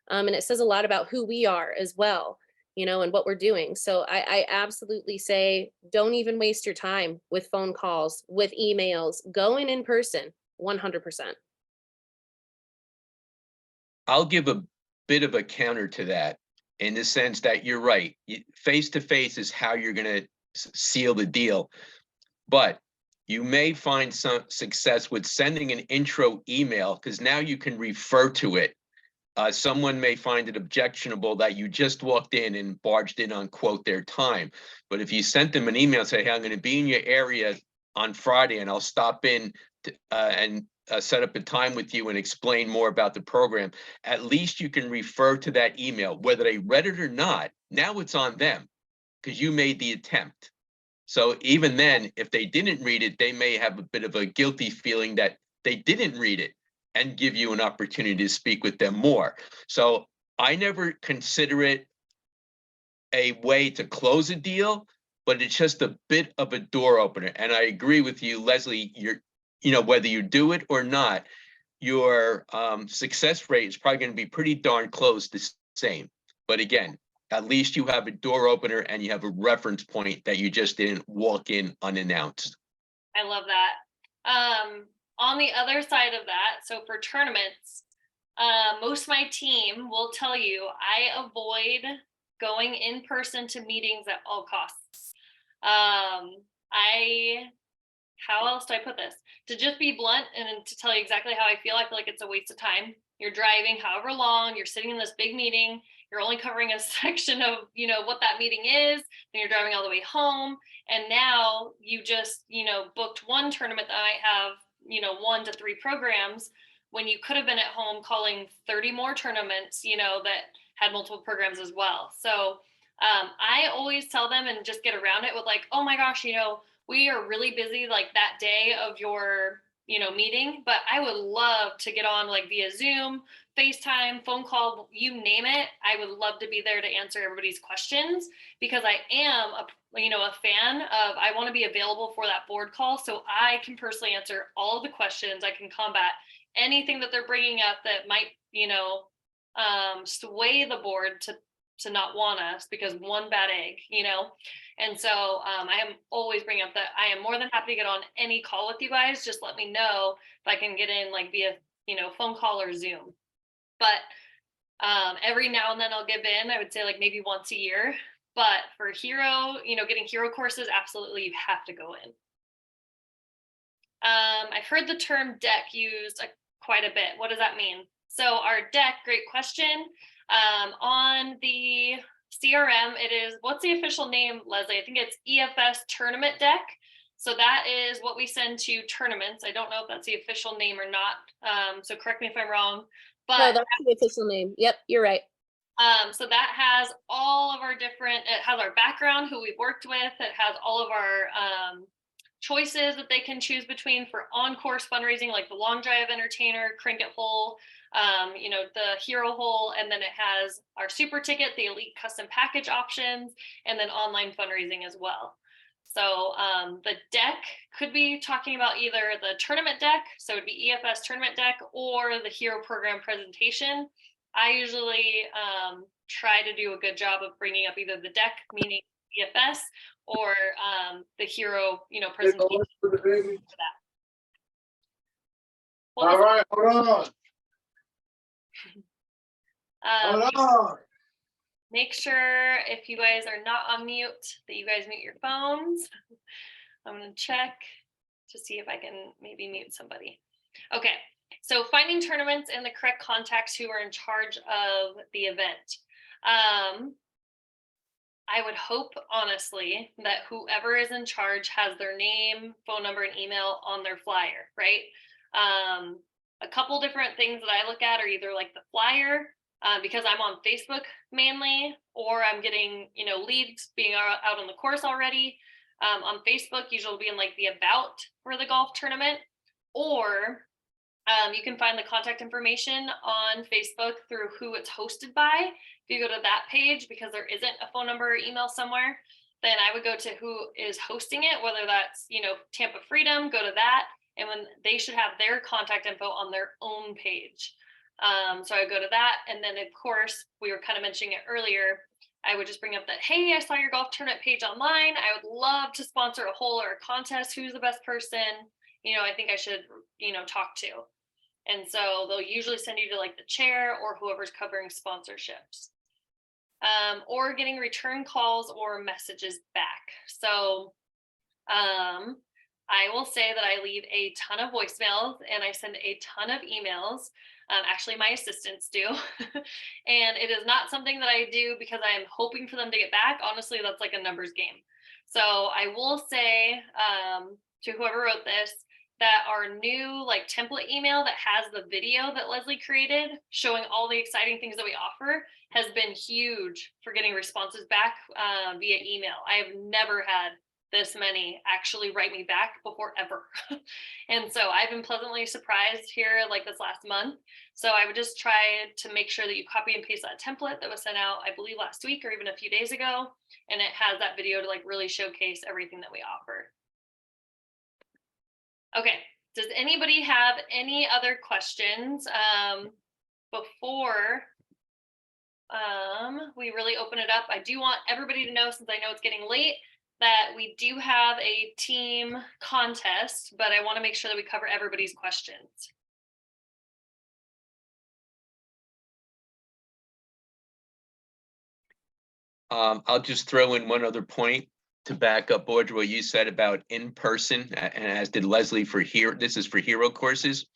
And it says a lot about who we are as well, you know, and what we're doing. So I absolutely say, don't even waste your time with phone calls, with emails, go in person, 100%. I'll give a bit of a counter to that, in the sense that you're right. Face to face is how you're going to seal the deal. But you may find some success with sending an intro email, because now you can refer to it. Someone may find it objectionable that you just walked in and barged in on, quote, their time. But if you sent them an email, say, hey, I'm going to be in your area on Friday and I'll stop in and set up a time with you and explain more about the program, at least you can refer to that email. Whether they read it or not, now it's on them, because you made the attempt. So even then, if they didn't read it, they may have a bit of a guilty feeling that they didn't read it and give you an opportunity to speak with them more. So I never consider it a way to close a deal, but it's just a bit of a door opener. And I agree with you, Leslie, whether you do it or not, your success rate is probably going to be pretty darn close to the same. But again, at least you have a door opener and you have a reference point that you just didn't walk in unannounced. I love that. On the other side of that, so for tournaments, most of my team will tell you I avoid going in person to meetings at all costs. How else do I put this? To just be blunt and to tell you exactly how I feel like it's a waste of time. You're driving however long, you're sitting in this big meeting, you're only covering a section of, what that meeting is, then you're driving all the way home. And now you just, booked one tournament that might have, 1 to 3 programs, when you could have been at home calling 30 more tournaments, that had multiple programs as well. So I always tell them and just get around it with like, oh my gosh, we are really busy like that day of your, meeting, but I would love to get on like via Zoom, FaceTime, phone call, you name it. I would love to be there to answer everybody's questions, because I am a fan of, I want to be available for that board call so I can personally answer all of the questions. I can combat anything that they're bringing up that might, sway the board to not want us because one bad egg, And so I am always bringing up that I am more than happy to get on any call with you guys. Just let me know if I can get in like via, phone call or Zoom. But every now and then I'll give in. I would say like maybe once a year. But for hero, getting hero courses, absolutely you have to go in. I've heard the term deck used quite a bit. What does that mean? So our deck, great question. On the CRM, it is, what's the official name, Leslie? I think it's EFS Tournament Deck. So that is what we send to tournaments. I don't know if that's the official name or not. So correct me if I'm wrong. But No, that's the official name. Yep, you're right. So that has all of our different, it has our background, who we've worked with. It has all of our choices that they can choose between for on-course fundraising, like the long drive entertainer, Cricket hole, the hero hole, and then it has our super ticket, the elite custom package options, and then online fundraising as well. So the deck could be talking about either the tournament deck, so it'd be EFS tournament deck, or the hero program presentation. I usually try to do a good job of bringing up either the deck, meaning DFS or the hero, presentation for that. Well, All this- right, hold on, hold on. Make sure if you guys are not on mute, that you guys mute your phones. I'm gonna check to see if I can maybe mute somebody. Okay, so finding tournaments and the correct contacts who are in charge of the event. I would hope, honestly, that whoever is in charge has their name, phone number, and email on their flyer, right? A couple different things that I look at are either like the flyer, because I'm on Facebook mainly, or I'm getting, leads being out on the course already. On Facebook, usually be in like the about for the golf tournament, or you can find the contact information on Facebook through who it's hosted by. If you go to that page, because there isn't a phone number or email somewhere, then I would go to who is hosting it, whether that's, Tampa Freedom, go to that. And when they should have their contact info on their own page. So I would go to that. And then of course, we were kind of mentioning it earlier. I would just bring up that, hey, I saw your golf tournament page online. I would love to sponsor a hole or a contest. Who's the best person? I think I should, talk to. And so they'll usually send you to like the chair or whoever's covering sponsorships. Or getting return calls or messages back. So I will say that I leave a ton of voicemails and I send a ton of emails. Actually, my assistants do. And it is not something that I do because I am hoping for them to get back. Honestly, that's like a numbers game. So I will say to whoever wrote this, that our new like template email that has the video that Leslie created showing all the exciting things that we offer has been huge for getting responses back via email. I have never had this many actually write me back before ever. And so I've been pleasantly surprised here like this last month. So I would just try to make sure that you copy and paste that template that was sent out, I believe last week or even a few days ago. And it has that video to like really showcase everything that we offer. Okay, does anybody have any other questions before we really open it up? I do want everybody to know, since I know it's getting late, that we do have a team contest, but I want to make sure that we cover everybody's questions. I'll just throw in one other point to back up, Audrey, what you said about in person, and as did Leslie for here. This is for hero courses.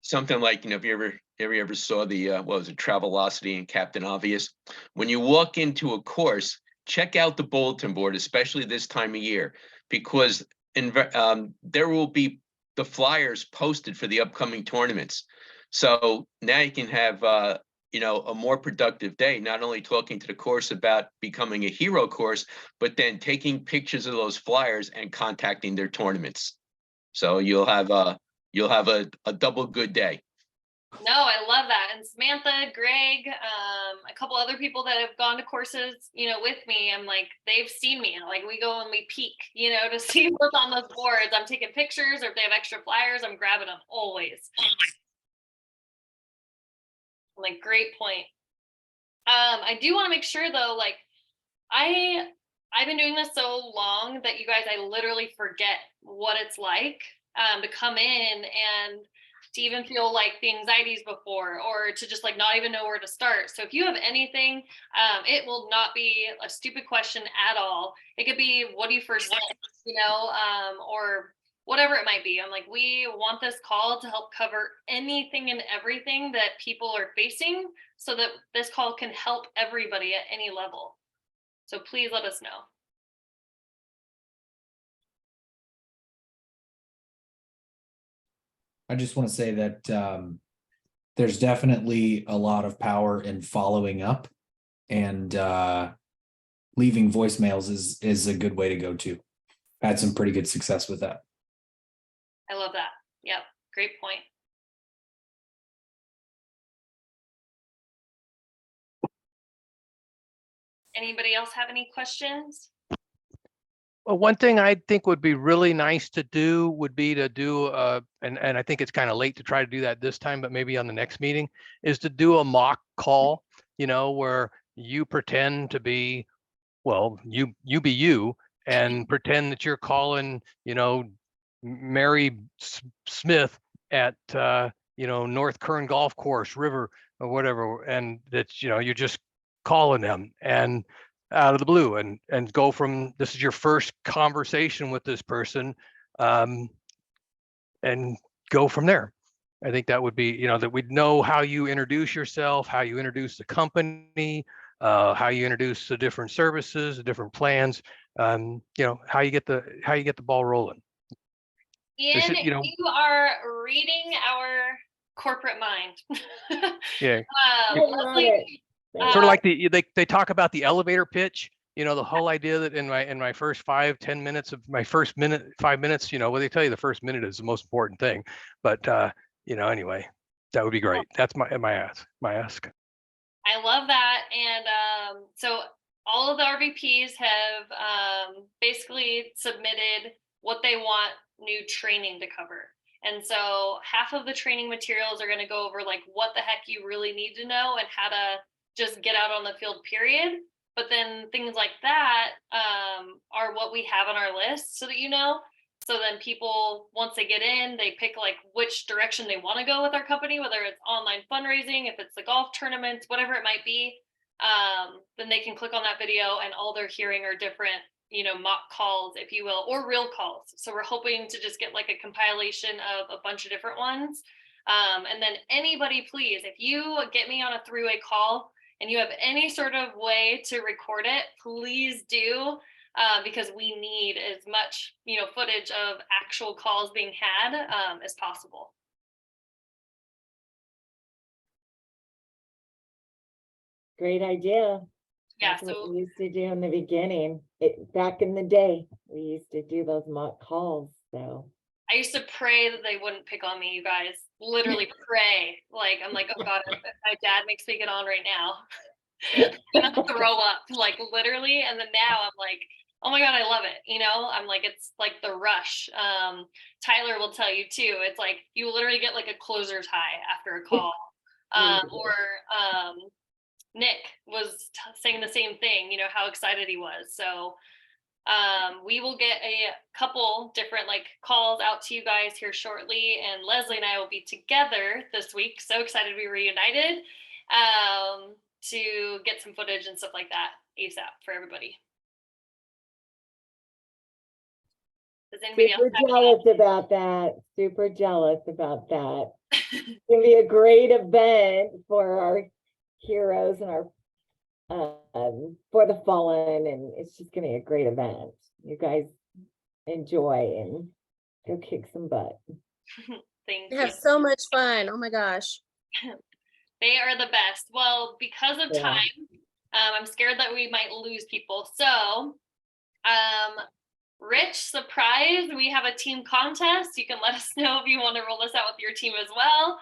Something like, if you ever saw the what was it, Travelocity and Captain Obvious. When you walk into a course, check out the bulletin board, especially this time of year, because there will be the flyers posted for the upcoming tournaments. So now you can have a more productive day, not only talking to the course about becoming a hero course, but then taking pictures of those flyers and contacting their tournaments. So you'll have a double good day. No, I love that. And Samantha, Greg, a couple other people that have gone to courses, with me, I'm like, they've seen me. Like we go and we peek, to see what's on those boards. I'm taking pictures, or if they have extra flyers, I'm grabbing them always. Like, great point. I do want to make sure though, like I've been doing this so long that you guys, I literally forget what it's like to come in and to even feel like the anxieties before, or to just like not even know where to start. So if you have anything, it will not be a stupid question at all. It could be, what do you first think, or whatever it might be. I'm like, we want this call to help cover anything and everything that people are facing, so that this call can help everybody at any level. So please let us know. I just want to say that there's definitely a lot of power in following up, and leaving voicemails is a good way to go too. I had some pretty good success with that. I love that. Yep. Great point. Anybody else have any questions? Well, one thing I think would be really nice to do would be to do, and I think it's kind of late to try to do that this time, but maybe on the next meeting, is to do a mock call, where you pretend to be well, you be you and pretend that you're calling, Mary Smith at, North Kern Golf Course, River or whatever, and that, you're just calling them and out of the blue and go from, this is your first conversation with this person, and go from there. I think that would be, that we'd know how you introduce yourself, how you introduce the company, how you introduce the different services, the different plans, how you get the ball rolling. Ian, you are reading our corporate mind. Yeah. I love Leslie, it. Sort of like they talk about the elevator pitch, the whole idea that in my first 5-10 minutes of my first 5 minutes, what they tell you, the first minute is the most important thing. But anyway, that would be great. That's my ask. I love that. And so all of the RVPs have basically submitted what they want new training to cover. And so half of the training materials are going to go over like what the heck you really need to know and how to just get out on the field, period. But then things like that are what we have on our list so that so then people, once they get in, they pick like which direction they want to go with our company, whether it's online fundraising, if it's the golf tournaments, whatever it might be. Then they can click on that video and all they're hearing are different, mock calls, if you will, or real calls. So we're hoping to just get like a compilation of a bunch of different ones. And then anybody, please, if you get me on a three-way call and you have any sort of way to record it, please do. Because we need as much, footage of actual calls being had as possible. Great idea. Yeah, That's what so we used to do in the beginning. Back in the day, we used to do those mock calls. So I used to pray that they wouldn't pick on me, you guys. Literally pray. Like, I'm like, oh God, if my dad makes me get on right now, I'm gonna throw up, like literally. And then now I'm like, oh my God, I love it. I'm like, it's like the rush. Tyler will tell you too. It's like, you literally get like a closer's high after a call. Or Nick was saying the same thing, how excited he was. So we will get a couple different like calls out to you guys here shortly. And Leslie and I will be together this week. So excited to be reunited to get some footage and stuff like that ASAP for everybody. Does anybody else super jealous about that? Super jealous about that. It's gonna be a great event for our heroes and our for the fallen, and it's just gonna be a great event. You guys enjoy and go kick some butt. Thank I you. have so much fun. Oh my gosh. They are the best. Well, because of time, I'm scared that we might lose people. So, Rich, surprise, we have a team contest. You can let us know if you want to roll this out with your team as well.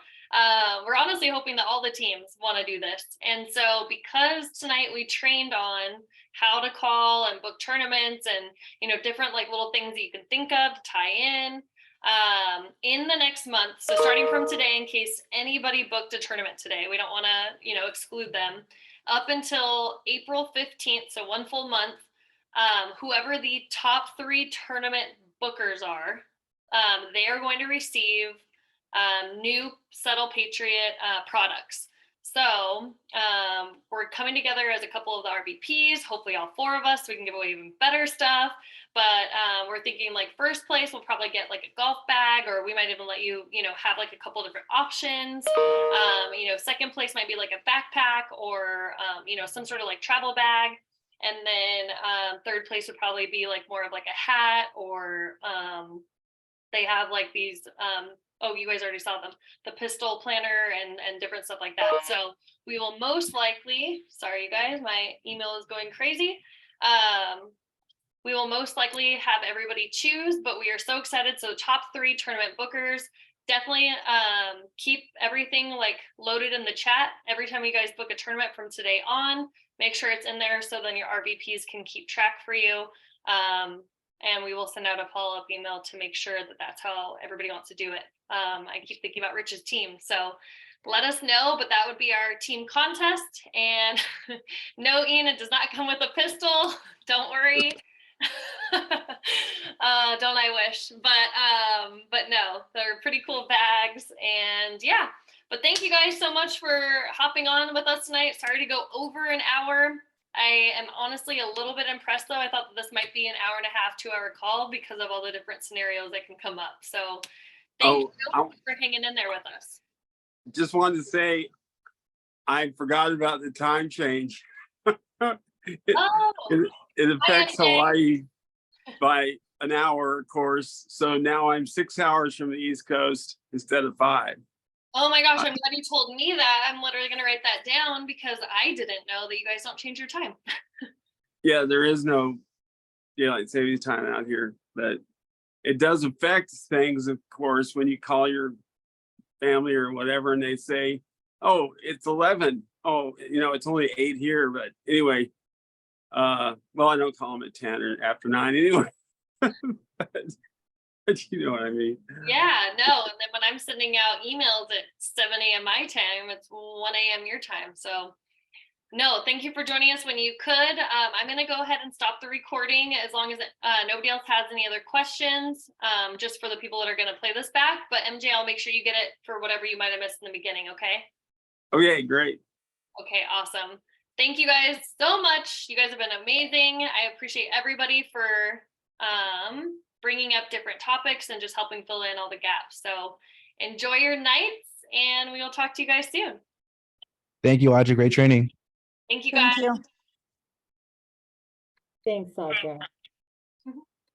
We're honestly hoping that all the teams want to do this. And so because tonight we trained on how to call and book tournaments and, different like little things that you can think of to tie in the next month. So starting from today, in case anybody booked a tournament today, we don't want to, exclude them up until April 15th. So one full month, whoever the top 3 tournament bookers are, they are going to receive new Settle Patriot products. So we're coming together as a couple of the RVPs, hopefully all 4 of us, so we can give away even better stuff. But we're thinking like first place, we'll probably get like a golf bag, or we might even let you, have like a couple different options. Second place might be like a backpack or, some sort of like travel bag. And then third place would probably be like more of like a hat, or they have like these, oh, you guys already saw them, the pistol planner and different stuff like that. So we will most likely, sorry, you guys, my email is going crazy. We will most likely have everybody choose, but we are so excited. So top 3 tournament bookers, definitely keep everything like loaded in the chat. Every time you guys book a tournament from today on, make sure it's in there so then your RVPs can keep track for you. And we will send out a follow-up email to make sure that that's how everybody wants to do it. I keep thinking about Rich's team. So let us know, but that would be our team contest. And no, Ian, it does not come with a pistol. Don't worry. Don't I wish, but no, they're pretty cool bags. And yeah, but thank you guys so much for hopping on with us tonight. Sorry to go over an hour. I am honestly a little bit impressed though. I thought that this might be an hour and a half, 2-hour call because of all the different scenarios that can come up. So thank you for hanging in there with us. Just wanted to say, I forgot about the time change. Oh, It affects okay. Hawaii by an hour, of course. So now I'm 6 hours from the East Coast instead of 5. Oh my gosh, I'm glad you told me that. I'm literally going to write that down because I didn't know that you guys don't change your time. Yeah, there is no daylight savings time out here, but it does affect things, of course, when you call your family or whatever and they say, oh, it's 11. Oh, it's only 8 here. But anyway, well, I don't call them at 10 or after 9 anyway. But you know what I mean? Yeah, no. And then when I'm sending out emails at 7 a.m. my time, it's 1 a.m. your time. So no, thank you for joining us when you could. I'm going to go ahead and stop the recording as long as nobody else has any other questions, just for the people that are going to play this back. But MJ, I'll make sure you get it for whatever you might have missed in the beginning. Okay. Okay, great. Okay, awesome. Thank you guys so much. You guys have been amazing. I appreciate everybody for bringing up different topics and just helping fill in all the gaps. So enjoy your nights and we will talk to you guys soon. Thank you, Audrey. Great training. Thank you guys. Thank you. Thanks, Audra.